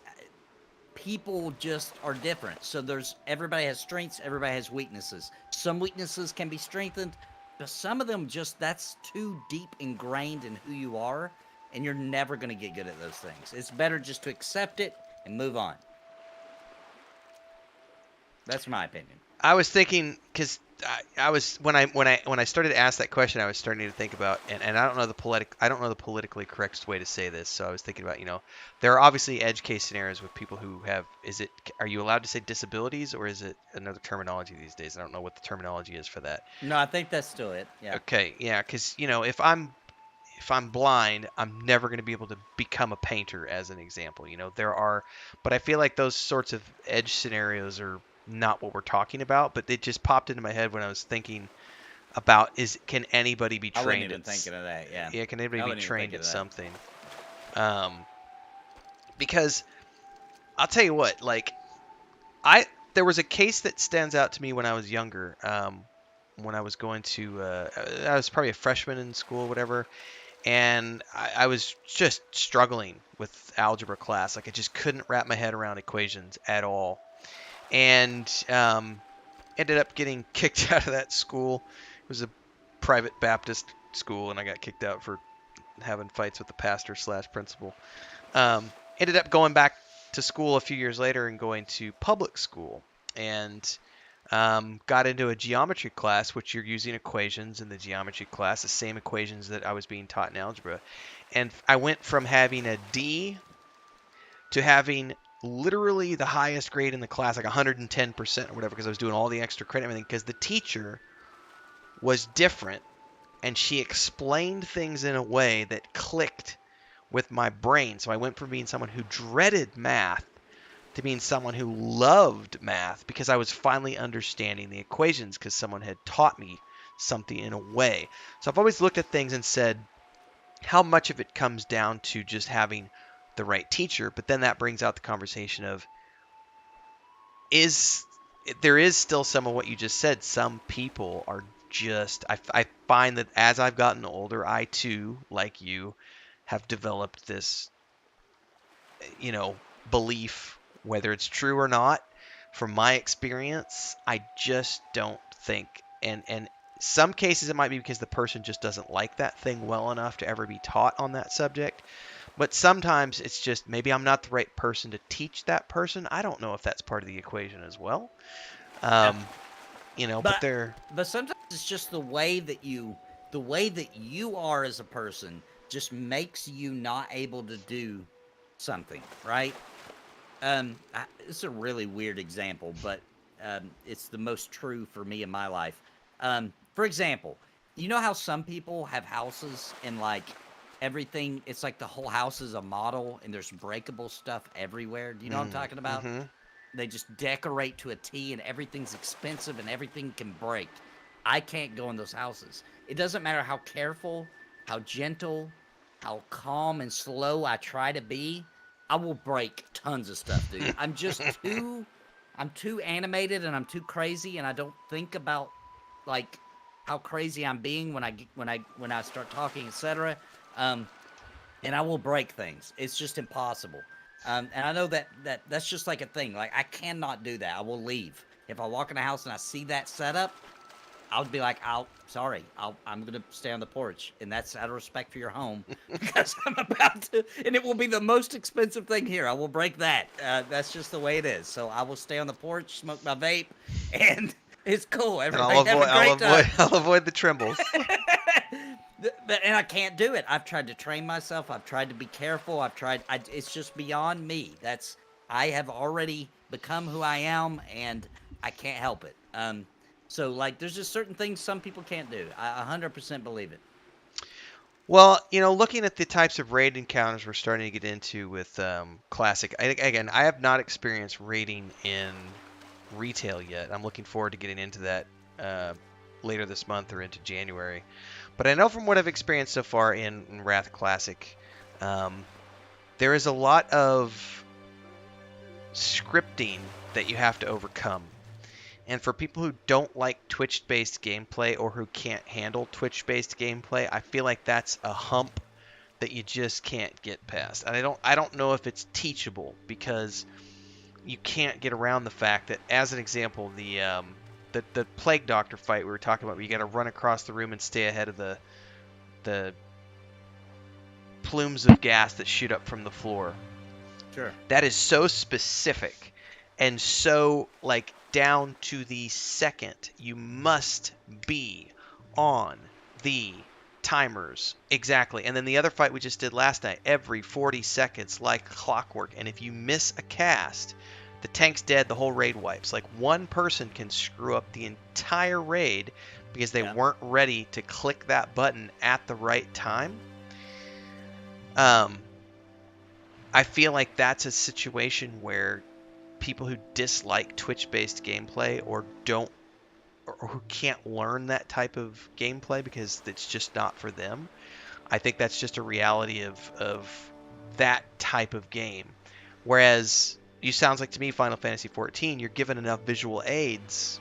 S2: people just are different. So everybody has strengths, everybody has weaknesses. Some weaknesses can be strengthened, but some of them just that's too deep ingrained in who you are, and you're never going to get good at those things. It's better just to accept it and move on. That's my opinion.
S1: I was thinking, because I was when I started to ask that question, I was starting to think about, and I don't know the politically correct way to say this, so I was thinking about, there are obviously edge case scenarios with people who have, are you allowed to say disabilities, or is it another terminology these days? I don't know what the terminology is for that.
S2: No, I think that's still it. Yeah.
S1: Okay, yeah, because if I'm blind, I'm never going to be able to become a painter, as an example. But I feel like those sorts of edge scenarios are not what we're talking about. But it just popped into my head when I was thinking about, can anybody be
S2: I wasn't
S1: trained
S2: even
S1: at?
S2: thinking of that. Yeah.
S1: Yeah, can anybody
S2: I
S1: be
S2: wasn't even
S1: trained
S2: thinking
S1: at
S2: of that.
S1: something? Because I'll tell you what, like there was a case that stands out to me when I was younger. When I was going to, I was probably a freshman in school, whatever. And I was just struggling with algebra class. Like, I just couldn't wrap my head around equations at all. And ended up getting kicked out of that school. It was a private Baptist school, and I got kicked out for having fights with the pastor slash principal. Ended up going back to school a few years later and going to public school. And got into a geometry class, which you're using equations in the geometry class, the same equations that I was being taught in algebra. And I went from having a D to having literally the highest grade in the class, like 110% or whatever, because I was doing all the extra credit and everything, because the teacher was different and she explained things in a way that clicked with my brain. So I went from being someone who dreaded math to being someone who loved math, because I was finally understanding the equations because someone had taught me something in a way. So I've always looked at things and said, how much of it comes down to just having the right teacher? But then that brings out the conversation of, there is still some of what you just said. Some people are just, I find that as I've gotten older, I too, like you, have developed this, you know, belief, whether it's true or not. From my experience, I just don't think, and some cases it might be because the person just doesn't like that thing well enough to ever be taught on that subject. But sometimes it's just maybe I'm not the right person to teach that person. I don't know if that's part of the equation as well.
S2: Yeah.
S1: Um, but
S2: But
S1: they're
S2: but sometimes it's just the way that you are as a person just makes you not able to do something, right? It's a really weird example, but it's the most true for me in my life. For example, you know how some people have houses and like everything, it's like the whole house is a model and there's breakable stuff everywhere. Do you know what I'm talking about?
S1: mm-hmm.
S2: They just decorate to a T and everything's expensive and everything can break. I can't go in those houses. It doesn't matter how careful, how gentle, how calm and slow I try to be. I will break tons of stuff, dude. I'm too animated and I'm too crazy and I don't think about like how crazy I'm being when I start talking, etc. Um, and I will break things. It's just impossible. And I know that's just like a thing. Like I cannot do that. I will leave if I walk in a house and I see that setup. I'll be like, I'm gonna stay on the porch, and that's out of respect for your home because I'm about to, and it will be the most expensive thing here. I will break that. That's just the way it is. So I will stay on the porch, smoke my vape, and it's cool.
S1: And
S2: Everybody have a
S1: I'll
S2: great time.
S1: avoid I'll avoid the trembles.
S2: And I can't do it. I've tried to train myself. I've tried to be careful. It's just beyond me. I have already become who I am, and I can't help it. So like, there's just certain things some people can't do. I 100% believe it.
S1: Well, looking at the types of raid encounters we're starting to get into with Classic, again, I have not experienced raiding in retail yet. I'm looking forward to getting into that later this month or into January. But I know from what I've experienced so far in Wrath Classic, there is a lot of scripting that you have to overcome. And for people who don't like Twitch-based gameplay or who can't handle Twitch-based gameplay, I feel like that's a hump that you just can't get past. And I don't know if it's teachable because you can't get around the fact that, as an example, the Plague Doctor fight we were talking about, where you got to run across the room and stay ahead of the plumes of gas that shoot up from the floor.
S2: Sure.
S1: That is so specific and so like down to the second. You must be on the timers exactly. And then the other fight we just did last night, every 40 seconds like clockwork. And if you miss a cast, the tank's dead, the whole raid wipes. Like one person can screw up the entire raid because they weren't ready to click that button at the right time. I feel like that's a situation where people who dislike Twitch-based gameplay or who can't learn that type of gameplay because it's just not for them. I think that's just a reality of that type of game. Whereas you sounds like to me Final Fantasy XIV, you're given enough visual aids,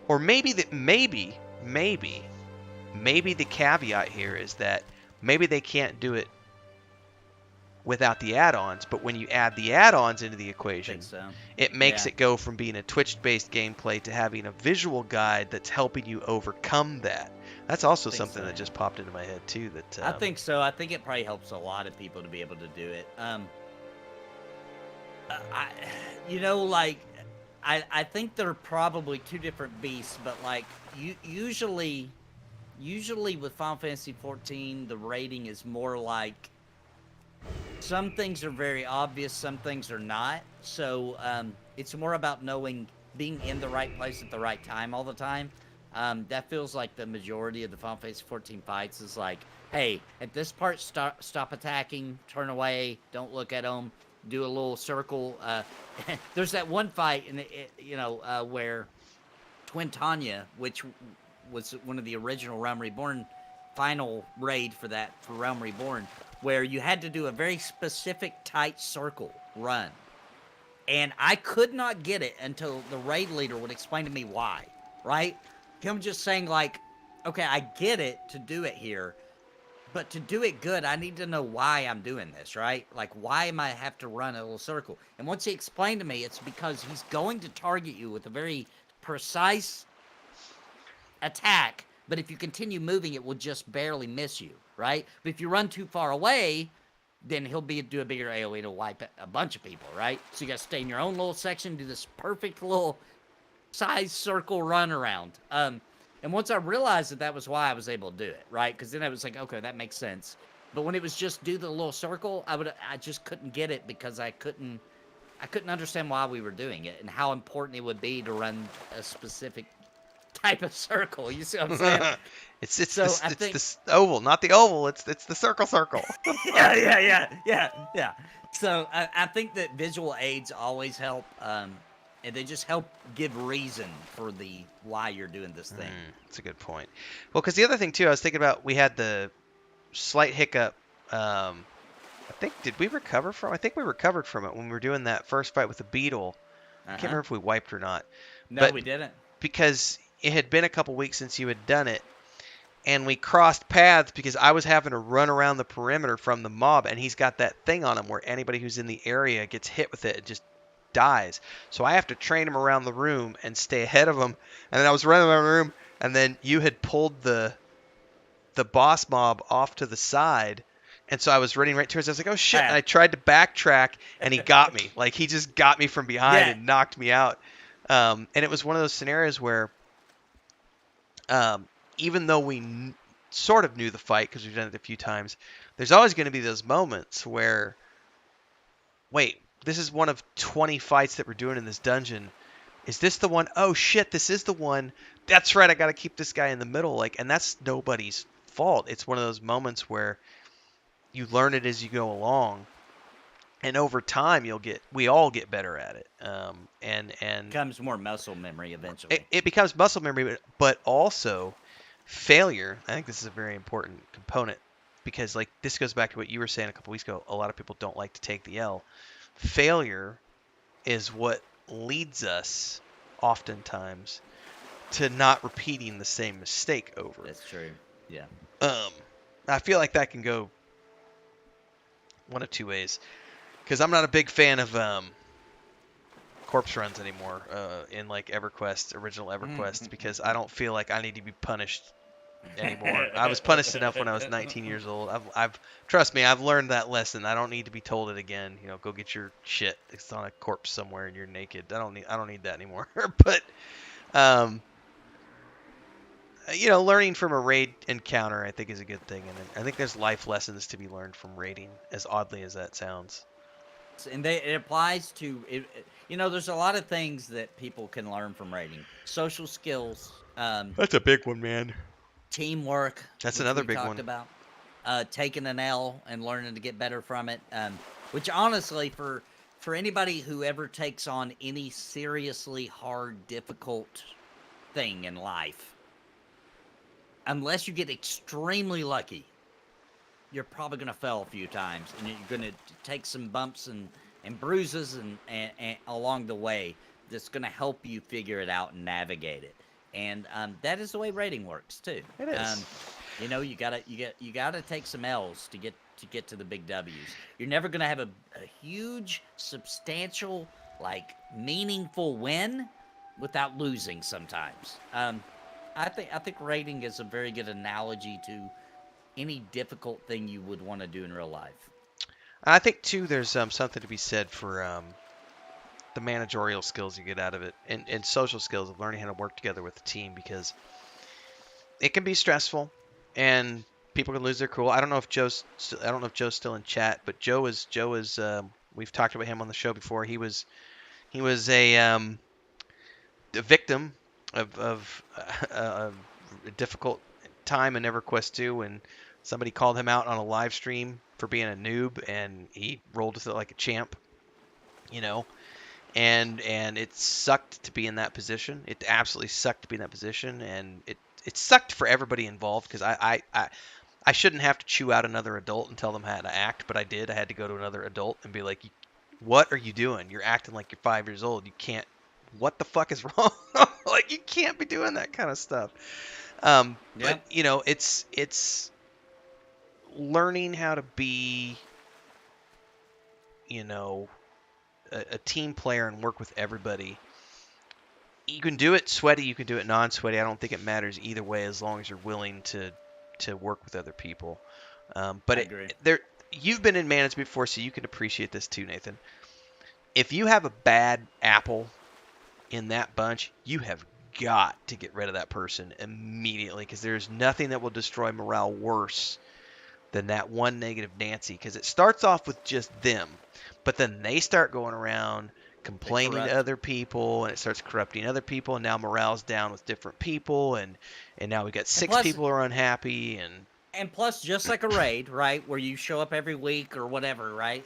S1: or maybe the caveat here is that maybe they can't do it without the add-ons, but when you add the add-ons into the equation, it makes it go from being a Twitch-based gameplay to having a visual guide that's helping you overcome that. That's also something that just popped into my head too. That
S2: I think so. I think it probably helps a lot of people to be able to do it. I think they're probably two different beasts, but like usually with Final Fantasy 14, the rating is more like some things are very obvious, some things are not. So it's more about being in the right place at the right time all the time. That feels like the majority of the Final Fantasy 14 fights is like, hey, at this part, stop attacking, turn away, don't look at them, do a little circle. There's that one fight, where Twin Tanya, which was one of the original Realm Reborn final raid for Realm Reborn, where you had to do a very specific tight circle run. And I could not get it until the raid leader would explain to me why, right? Him just saying like, okay, I get it to do it here, But to do it good, I need to know why I'm doing this, right? Like, why am I have to run a little circle? And once he explained to me, it's because he's going to target you with a very precise attack. But if you continue moving, it will just barely miss you, right? But if you run too far away, then he'll do a bigger AoE to wipe a bunch of people, right? So you got to stay in your own little section, do this perfect little size circle run around. And once I realized that that was why I was able to do it, right? Because then I was like, okay, that makes sense. But when it was just do the little circle, I just couldn't get it because I couldn't understand why we were doing it and how important it would be to run a specific type of circle. You see what I'm saying?
S1: it's
S2: So
S1: this
S2: I
S1: it's
S2: think,
S1: this oval, not the oval. It's the circle.
S2: yeah. So I think that visual aids always help, and they just help give reason for the why you're doing this thing.
S1: That's a good point. Well, because the other thing too, I was thinking about, we had the slight hiccup. I think, did we recover from? I think we recovered from it when we were doing that first fight with the beetle. I can't remember if we wiped or not.
S2: No,
S1: but
S2: we didn't.
S1: Because it had been a couple weeks since you had done it, and we crossed paths because I was having to run around the perimeter from the mob, and he's got that thing on him where anybody who's in the area gets hit with it, it just dies. So I have to train him around the room and stay ahead of him. And then I was running around the room, and then you had pulled the boss mob off to the side. And so I was running right towards it. I was like, oh shit. And I tried to backtrack, and he got me. Like, he just got me from behind and knocked me out. And it was one of those scenarios where, even though we sort of knew the fight because we've done it a few times, there's always going to be those moments where, wait, this is one of 20 fights that we're doing in this dungeon. Is this the one? Oh shit, this is the one. That's right, I got to keep this guy in the middle. Like, and that's nobody's fault. It's one of those moments where you learn it as you go along, and over time we all get better at it. And
S2: becomes more muscle memory eventually.
S1: It becomes muscle memory, but also failure. I think this is a very important component, because, like, this goes back to what you were saying a couple weeks ago. A lot of people don't like to take the L. Failure is what leads us oftentimes to not repeating the same mistake over.
S2: That's true. Yeah.
S1: I feel like that can go one of two ways, because I'm not a big fan of corpse runs anymore in, like, EverQuest, original EverQuest, because I don't feel like I need to be punished anymore. I was punished enough when I was 19 years old. I've trust me, I've learned that lesson. I don't need to be told it again. You know, go get your shit. It's on a corpse somewhere and you're naked. I don't need that anymore. But you know, learning from a raid encounter, I think, is a good thing, and I think there's life lessons to be learned from raiding, as oddly as that sounds.
S2: And it applies to it. You know, there's a lot of things that people can learn from raiding. Social skills.
S1: That's a big one, man.
S2: Teamwork.
S1: That's another big one.
S2: About taking an L and learning to get better from it. Which honestly, for anybody who ever takes on any seriously hard, difficult thing in life, unless you get extremely lucky, you're probably going to fail a few times, and you're going to take some bumps and bruises and along the way that's going to help you figure it out and navigate it. And that is the way raiding works too.
S1: It is.
S2: You know, you gotta take some L's to get to the big W's. You're never going to have a huge, substantial, like, meaningful win without losing sometimes. I think raiding is a very good analogy to any difficult thing you would want to do in real life.
S1: I think too, there's something to be said for the managerial skills you get out of it, and social skills of learning how to work together with a team, because it can be stressful and people can lose their cool. I don't know if Joe's still in chat, but Joe is we've talked about him on the show before. He was a victim of a difficult time in EverQuest 2, and somebody called him out on a live stream for being a noob, and he rolled with it like a champ, you know. And it sucked to be in that position. It absolutely sucked to be in that position, and it sucked for everybody involved, because I shouldn't have to chew out another adult and tell them how to act, but I did. I had to go to another adult and be like, what are you doing? You're acting like you're 5 years old. You can't. What the fuck is wrong? Like, you can't be doing that kind of stuff. But, you know, it's learning how to be, a team player and work with everybody. You can do it sweaty, you can do it non-sweaty. I don't think it matters either way as long as you're willing to work with other people. But
S2: I agree.
S1: you've been in management before, so you can appreciate this too, Nathan. If you have a bad apple in that bunch, you have got to get rid of that person immediately because there's nothing that will destroy morale worse than that one negative Nancy, because it starts off with just them, but then they start going around complaining to other people, and it starts corrupting other people, and now morale's down with different people, and now we got six people who are unhappy,
S2: and plus, just like a raid, right, where you show up every week or whatever, right?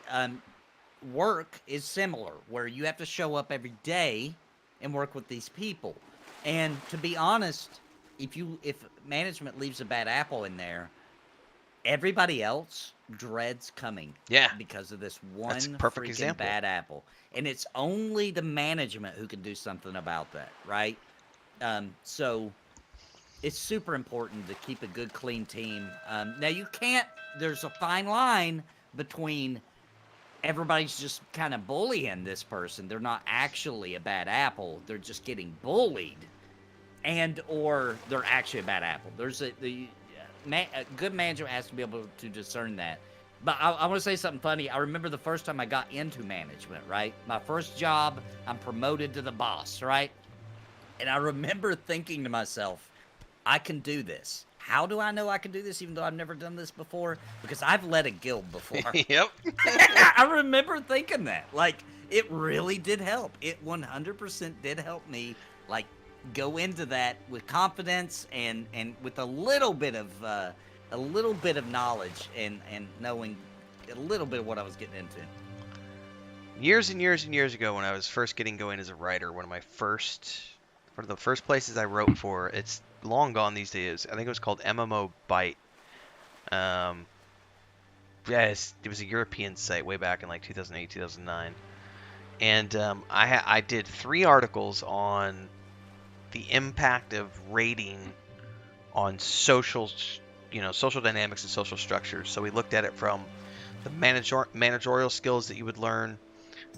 S2: Work is similar, where you have to show up every day and work with these people. And to be honest, if management leaves a bad apple in there, everybody else dreads coming.
S1: Yeah,
S2: because of this one
S1: that's a perfect
S2: freaking
S1: example.
S2: bad apple. And it's only the management who can do something about that, right? So it's super important to keep a good, clean team. Now you can't. There's a fine line between everybody's just kind of bullying this person. They're not actually a bad apple. They're just getting bullied, or they're actually a bad apple. There's a good manager has to be able to discern that. But I want to say something funny. I remember the first time I got into management, right? My first job, I'm promoted to the boss, right? And I remember thinking to myself, I can do this. How do I know I can do this even though I've never done this before? Because I've led a guild before.
S1: Yep.
S2: I remember thinking that. Like, it really did help. It 100% did help me, like, go into that with confidence and with a little bit of knowledge and knowing a little bit of what I was getting into.
S1: Years and years and years ago, when I was first getting going as a writer, one of the first places I wrote for, it's long gone these days. I think it was called MMORPG. Yes, it was a European site way back in like 2008, 2009. And I did 3 articles on the impact of rating on social dynamics and social structures. So we looked at it from the managerial skills that you would learn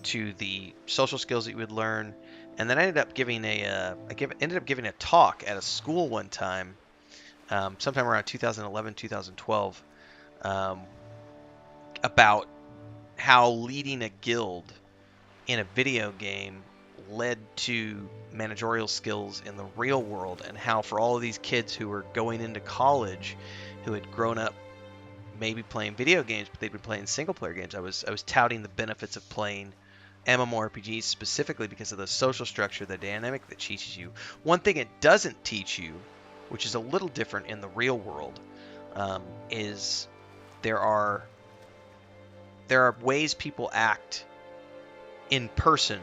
S1: to the social skills that you would learn. And then I ended up giving a talk at a school one time, sometime around 2011, 2012, about how leading a guild in a video game led to managerial skills in the real world, and how for all of these kids who were going into college, who had grown up maybe playing video games, but they'd been playing single player games, I was touting the benefits of playing MMORPGs specifically because of the social structure, the dynamic that teaches you. One thing it doesn't teach you, which is a little different in the real world, is there are ways people act in person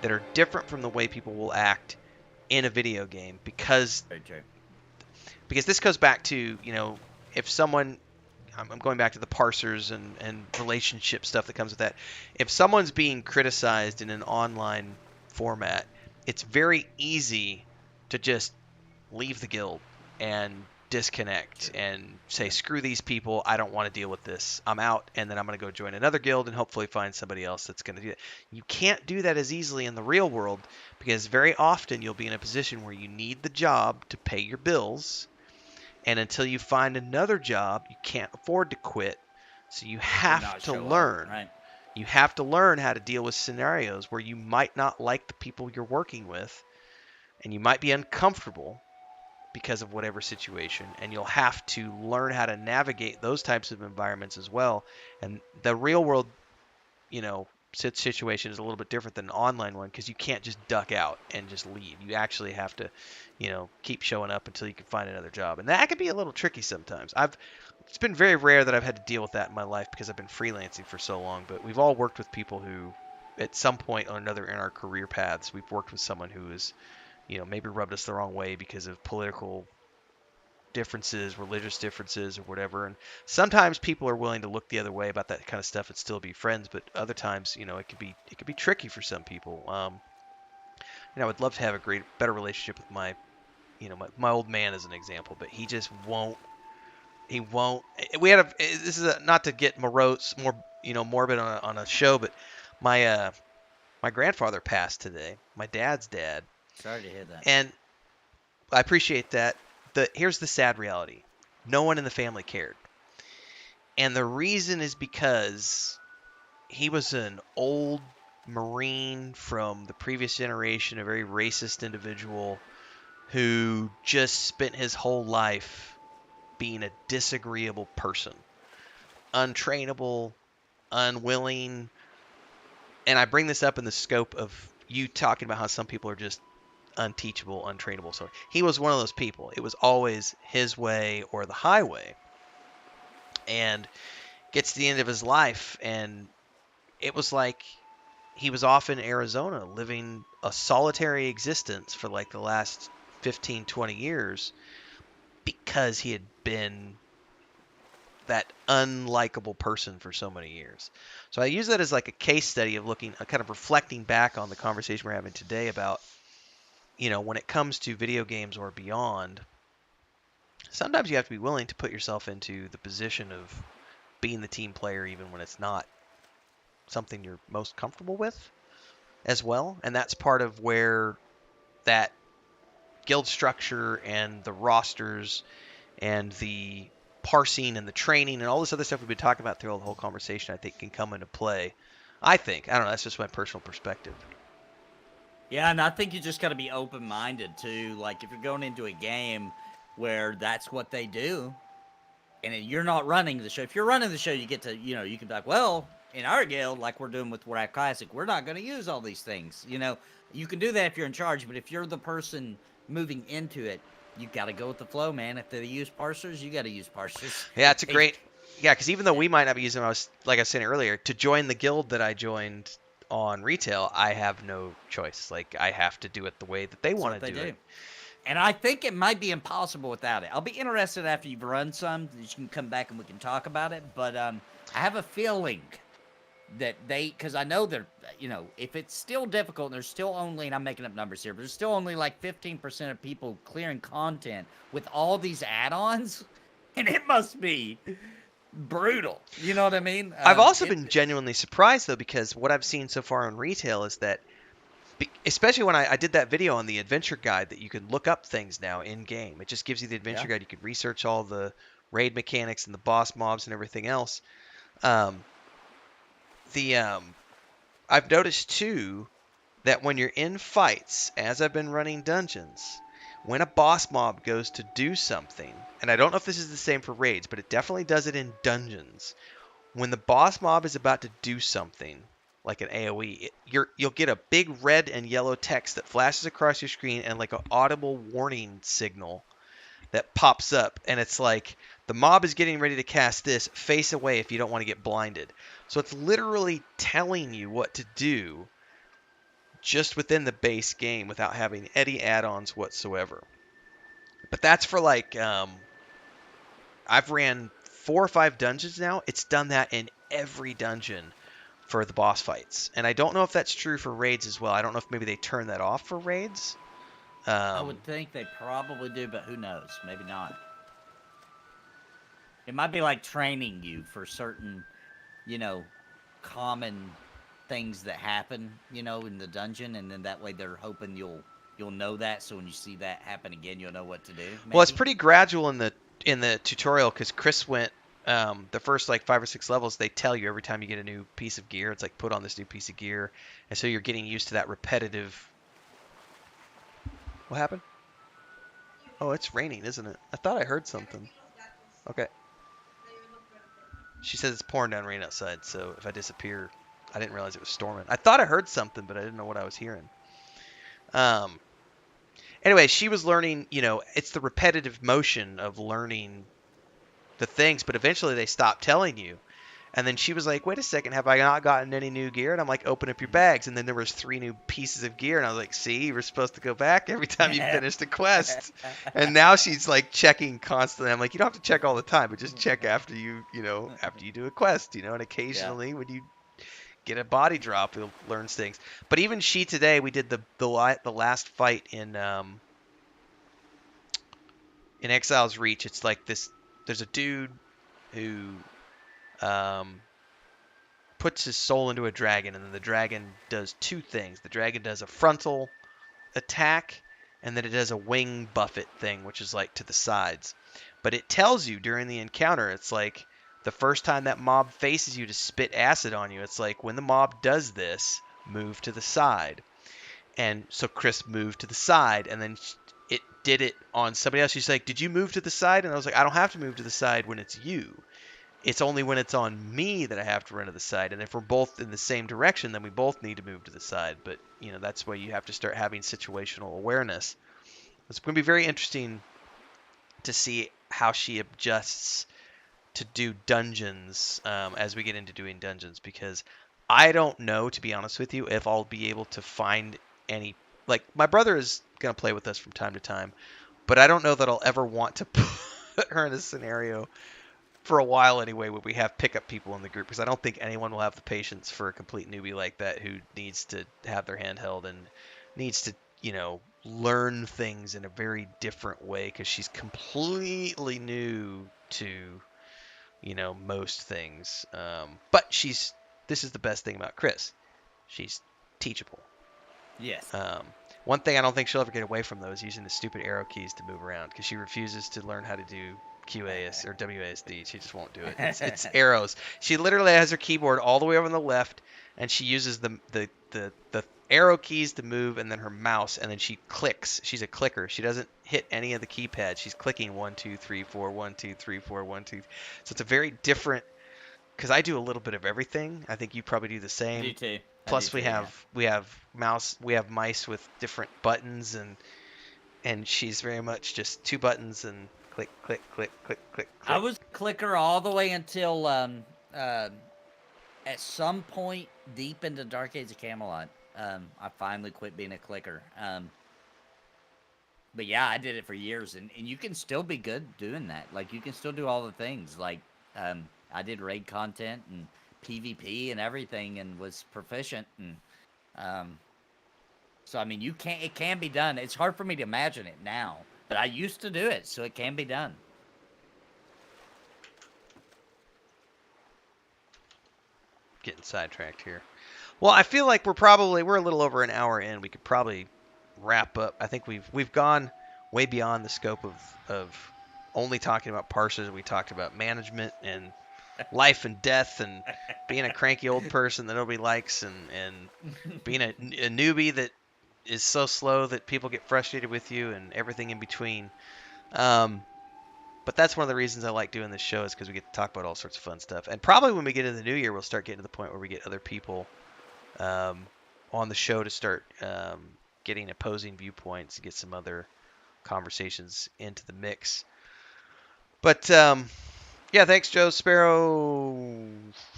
S1: that are different from the way people will act in a video game, because this goes back to, if someone, I'm going back to the parsers and relationship stuff that comes with that. If someone's being criticized in an online format, it's very easy to just leave the guild and disconnect and say, screw these people, I don't want to deal with this, I'm out, and then I'm going to go join another guild and hopefully find somebody else that's going to do that. You can't do that as easily in the real world, because very often you'll be in a position where you need the job to pay your bills, and until you find another job, you can't afford to quit. So you have to learn.
S2: Right.
S1: You have to learn how to deal with scenarios where you might not like the people you're working with, and you might be uncomfortable because of whatever situation, and you'll have to learn how to navigate those types of environments as well. And the real world, situation is a little bit different than an online one, because you can't just duck out and just leave. You actually have to, keep showing up until you can find another job, and that can be a little tricky sometimes. It's been very rare that I've had to deal with that in my life because I've been freelancing for so long, but we've all worked with people who, at some point or another in our career paths, we've worked with someone who is, maybe rubbed us the wrong way because of political differences, religious differences, or whatever. And sometimes people are willing to look the other way about that kind of stuff and still be friends, but other times, it could be tricky for some people. I would love to have better relationship with my old man as an example, but he just won't He won't. We had a. This is not to get morose, more morbid on a show, but my my grandfather passed today. My dad's dad,
S2: Sorry to hear that.
S1: and I appreciate that. Here's the sad reality: no one in the family cared, and the reason is because he was an old Marine from the previous generation, a very racist individual who just spent his whole life being a disagreeable person, untrainable, unwilling. And I bring this up in the scope of you talking about how some people are just unteachable, untrainable. So he was one of those people. It was always his way or the highway. And gets to the end of his life, and it was like he was off in Arizona living a solitary existence for like the last 15, 20 years because he had been that unlikable person for so many years. So I use that as like a case study of looking, kind of reflecting back on the conversation we're having today about, when it comes to video games or beyond, sometimes you have to be willing to put yourself into the position of being the team player even when it's not something you're most comfortable with as well. And that's part of where that guild structure and the rosters and the parsing and the training and all this other stuff we've been talking about throughout the whole conversation, I think can come into play. I don't know, that's just my personal perspective.
S2: Yeah, and I think you just got to be open-minded too. Like if you're going into a game where that's what they do, and you're not running the show. If you're running the show, you get to, you can be like, well, in our guild, like we're doing with Wrath Classic, we're not going to use all these things. You can do that if you're in charge, but if you're the person moving into it, you got to go with the flow, man. If they use parsers, you got to use parsers.
S1: Yeah, it's a great. Yeah, because even though we might not be using them, like I was saying earlier, to join the guild that I joined on retail, I have no choice. Like I have to do it the way that they want to do it.
S2: And I think it might be impossible without it. I'll be interested after you've run some. You can come back and we can talk about it. But I have a feeling that because I know they're, if it's still difficult, and there's still only, and I'm making up numbers here, but there's still only like 15% of people clearing content with all these add-ons, and it must be brutal. You know what I mean?
S1: I've also been genuinely surprised, though, because what I've seen so far on retail is that, especially when I did that video on the adventure guide, that you can look up things now in-game. It just gives you the adventure guide. You can research all the raid mechanics and the boss mobs and everything else. I've noticed, too, that when you're in fights, as I've been running dungeons, when a boss mob goes to do something, and I don't know if this is the same for raids, but it definitely does it in dungeons. When the boss mob is about to do something, like an AoE, you'll get a big red and yellow text that flashes across your screen and like an audible warning signal that pops up, and it's like, the mob is getting ready to cast this, face away if you don't want to get blinded. So it's literally telling you what to do just within the base game without having any add-ons whatsoever. But that's for like, I've ran 4 or 5 dungeons now. It's done that in every dungeon for the boss fights. And I don't know if that's true for raids as well. I don't know if maybe they turn that off for raids.
S2: I would think they probably do, but who knows? Maybe not. It might be like training you for certain, common things that happen, in the dungeon, and then that way they're hoping you'll know that, so when you see that happen again, you'll know what to do. Maybe?
S1: Well, it's pretty gradual in the tutorial, because Chris went the first like 5 or 6 levels. They tell you every time you get a new piece of gear, it's like, put on this new piece of gear, and so you're getting used to that repetitive. What happened? Oh, it's raining, isn't it? I thought I heard something. Okay. She says it's pouring down rain outside, so if I disappear, I didn't realize it was storming. I thought I heard something, but I didn't know what I was hearing. Anyway, she was learning, it's the repetitive motion of learning the things, but eventually they stop telling you. And then she was like, wait a second, have I not gotten any new gear? And I'm like, open up your bags. And then there was 3 new pieces of gear. And I was like, see, you were supposed to go back every time you finished a quest. And now she's like checking constantly. I'm like, you don't have to check all the time, but just check after you do a quest, and occasionally when you get a body drop, you'll learn things. But even she today, we did the last fight in Exile's Reach. It's like this there's a dude who puts his soul into a dragon, and then the dragon does two things. The dragon does a frontal attack, and then it does a wing buffet thing, which is like to the sides. But it tells you during the encounter, it's like the first time that mob faces you to spit acid on you, it's like when the mob does this, move to the side. And so Chris moved to the side, and then it did it on somebody else. She's like, "Did you move to the side?" And I was like, "I don't have to move to the side when it's you. It's only when it's on me that I have to run to the side. And if we're both in the same direction, then we both need to move to the side." But, that's why you have to start having situational awareness. It's going to be very interesting to see how she adjusts to do dungeons as we get into doing dungeons, because I don't know, to be honest with you, if I'll be able to find any. Like, my brother is going to play with us from time to time, but I don't know that I'll ever want to put her in a scenario for a while anyway, where we have pickup people in the group, because I don't think anyone will have the patience for a complete newbie like that who needs to have their hand held and needs to, learn things in a very different way, because she's completely new to, most things. But this is the best thing about Chris. She's teachable.
S2: Yes.
S1: One thing I don't think she'll ever get away from, though, is using the stupid arrow keys to move around, because she refuses to learn how to do QAS or WASD. She just won't do it. It's arrows. She literally has her keyboard all the way over on the left, and she uses the arrow keys to move, and then her mouse, and then she clicks. She's a clicker. She doesn't hit any of the keypads. She's clicking 1 2 3 4 1 2 3 4 1 2. So it's a very different, because I do a little bit of everything. I think you probably do the same.
S2: I do too.
S1: Plus we have mice with different buttons, and she's very much just two buttons and click click click click click click.
S2: I was a clicker all the way until at some point deep into Dark Age of Camelot, I finally quit being a clicker. But yeah, I did it for years, and you can still be good doing that. Like, you can still do all the things. Like, I did raid content and PvP and everything, and was proficient. And so I mean, it can be done. It's hard for me to imagine it now, but I used to do it, so it can be done.
S1: Getting sidetracked here. Well, I feel like we're a little over an hour in. We could probably wrap up. I think we've gone way beyond the scope of only talking about Parsers. We talked about management and life and death, and being a cranky old person that nobody likes, and being a newbie that is so slow that people get frustrated with you, and everything in between. But that's one of the reasons I like doing this show, is because we get to talk about all sorts of fun stuff. And probably when we get into the new year, we'll start getting to the point where we get other people on the show to start getting opposing viewpoints, get some other conversations into the mix. But yeah, thanks, Joe Sparrow.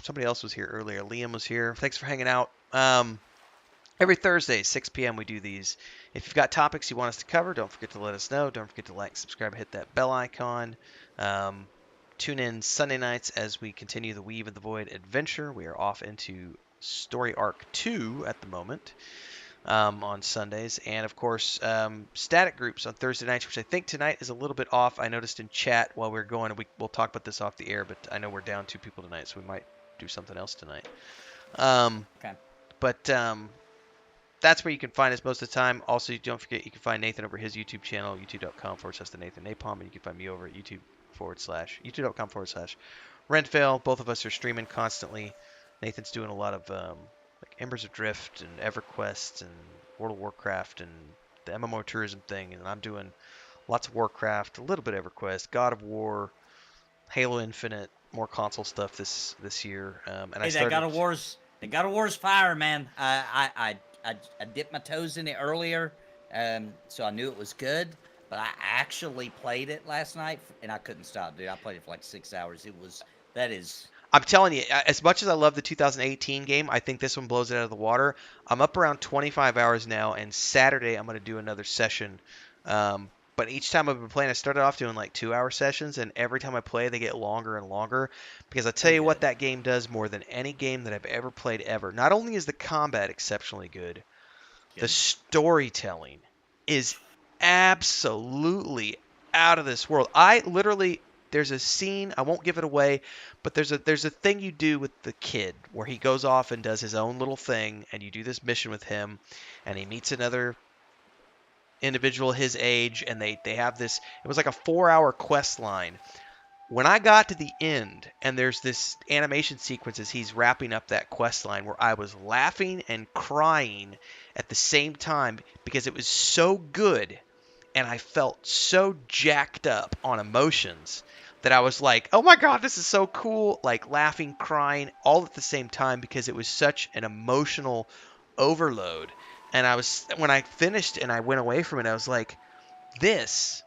S1: Somebody else was here earlier. Liam was here. Thanks for hanging out. Every Thursday, 6 p.m., we do these. If you've got topics you want us to cover, don't forget to let us know. Don't forget to like, subscribe, hit that bell icon. Tune in Sunday nights as we continue the Weave of the Void adventure. We are off into Story Arc 2 at the moment on Sundays. And, of course, static groups on Thursday nights, which I think tonight is a little bit off. I noticed in chat while we were going, and we'll talk about this off the air, but I know we're down 2 people tonight, so we might do something else tonight.
S2: Okay.
S1: But that's where you can find us most of the time. Also, don't forget, you can find Nathan over his YouTube channel, youtube.com/TheNathanNapalm, and you can find me over at youtube.com/Rentfail. Both of us are streaming constantly. Nathan's doing a lot of like Embers of Drift and EverQuest and World of Warcraft and the MMO tourism thing, and I'm doing lots of Warcraft, a little bit of EverQuest, God of War, Halo Infinite, more console stuff this year. And
S2: Hey, that God of War's fire, man. I dipped my toes in it earlier, so I knew it was good. But I actually played it last night, and I couldn't stop, dude. I played it for like 6 hours.
S1: I'm telling you, as much as I love the 2018 game, I think this one blows it out of the water. I'm up around 25 hours now, and Saturday I'm going to do another session. But each time I've been playing, I started off doing like 2-hour sessions, and every time I play, they get longer and longer. Because I tell you what, that game does more than any game that I've ever played ever. Not only is the combat exceptionally good, the storytelling is absolutely out of this world. there's a scene, I won't give it away, but there's a thing you do with the kid where he goes off and does his own little thing, and you do this mission with him, and he meets another individual his age, and they have this. It was like a 4-hour quest line. When I got to the end, and there's this animation sequence as he's wrapping up that quest line, where I was laughing and crying at the same time because it was so good, and I felt so jacked up on emotions that I was like, "Oh my god, this is so cool!" Like laughing, crying, all at the same time because it was such an emotional overload. And I was when I finished and I went away from it, I was like, "This."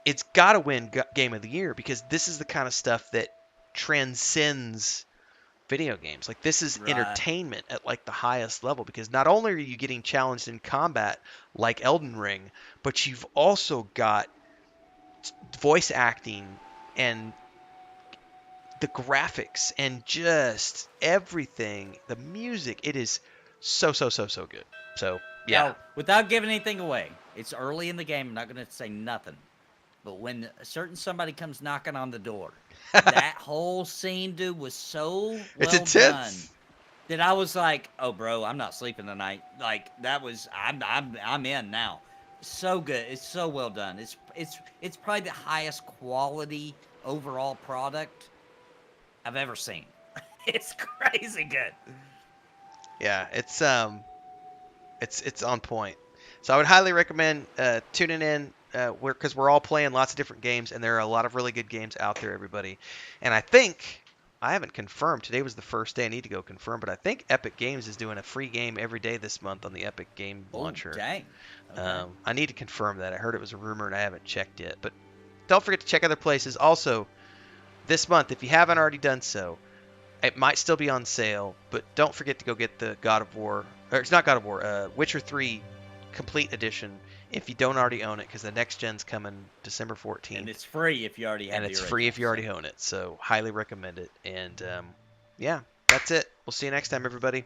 S1: It's got to win Game of the Year because this is the kind of stuff that transcends video games. Like this is
S2: Right.
S1: entertainment at like the highest level because not only are you getting challenged in combat like Elden Ring, but you've also got voice acting and the graphics and just everything, the music. It is so good. So, yeah.
S2: Now, without giving anything away, it's early in the game. I'm not going to say nothing. But when a certain somebody comes knocking on the door, that whole scene, dude, was so
S1: It's
S2: well done
S1: intense.
S2: that I was like, "Oh, bro, I'm not sleeping tonight." Like that was, I'm in now. So good. It's so well done. It's probably the highest quality overall product I've ever seen. It's crazy good.
S1: Yeah, it's on point. So I would highly recommend tuning in because we're all playing lots of different games, and there are a lot of really good games out there, everybody. And I think I haven't confirmed. Today was the first day. I need to go confirm, but I think Epic Games is doing a free game every day this month on the Epic Game
S2: Oh,
S1: Launcher.
S2: dang. Okay.
S1: I need to confirm that. I heard it was a rumor, and I haven't checked yet. But don't forget to check other places. Also, this month, if you haven't already done so, it might still be on sale, but don't forget to go get the God of War, or it's not God of War, Witcher 3 Complete Edition if you don't already own it, because the next gen's coming December 14th.
S2: And it's free if you already have
S1: And
S2: the
S1: it's
S2: original,
S1: free if you already own it, so highly recommend it. And yeah, that's it. We'll see you next time, everybody.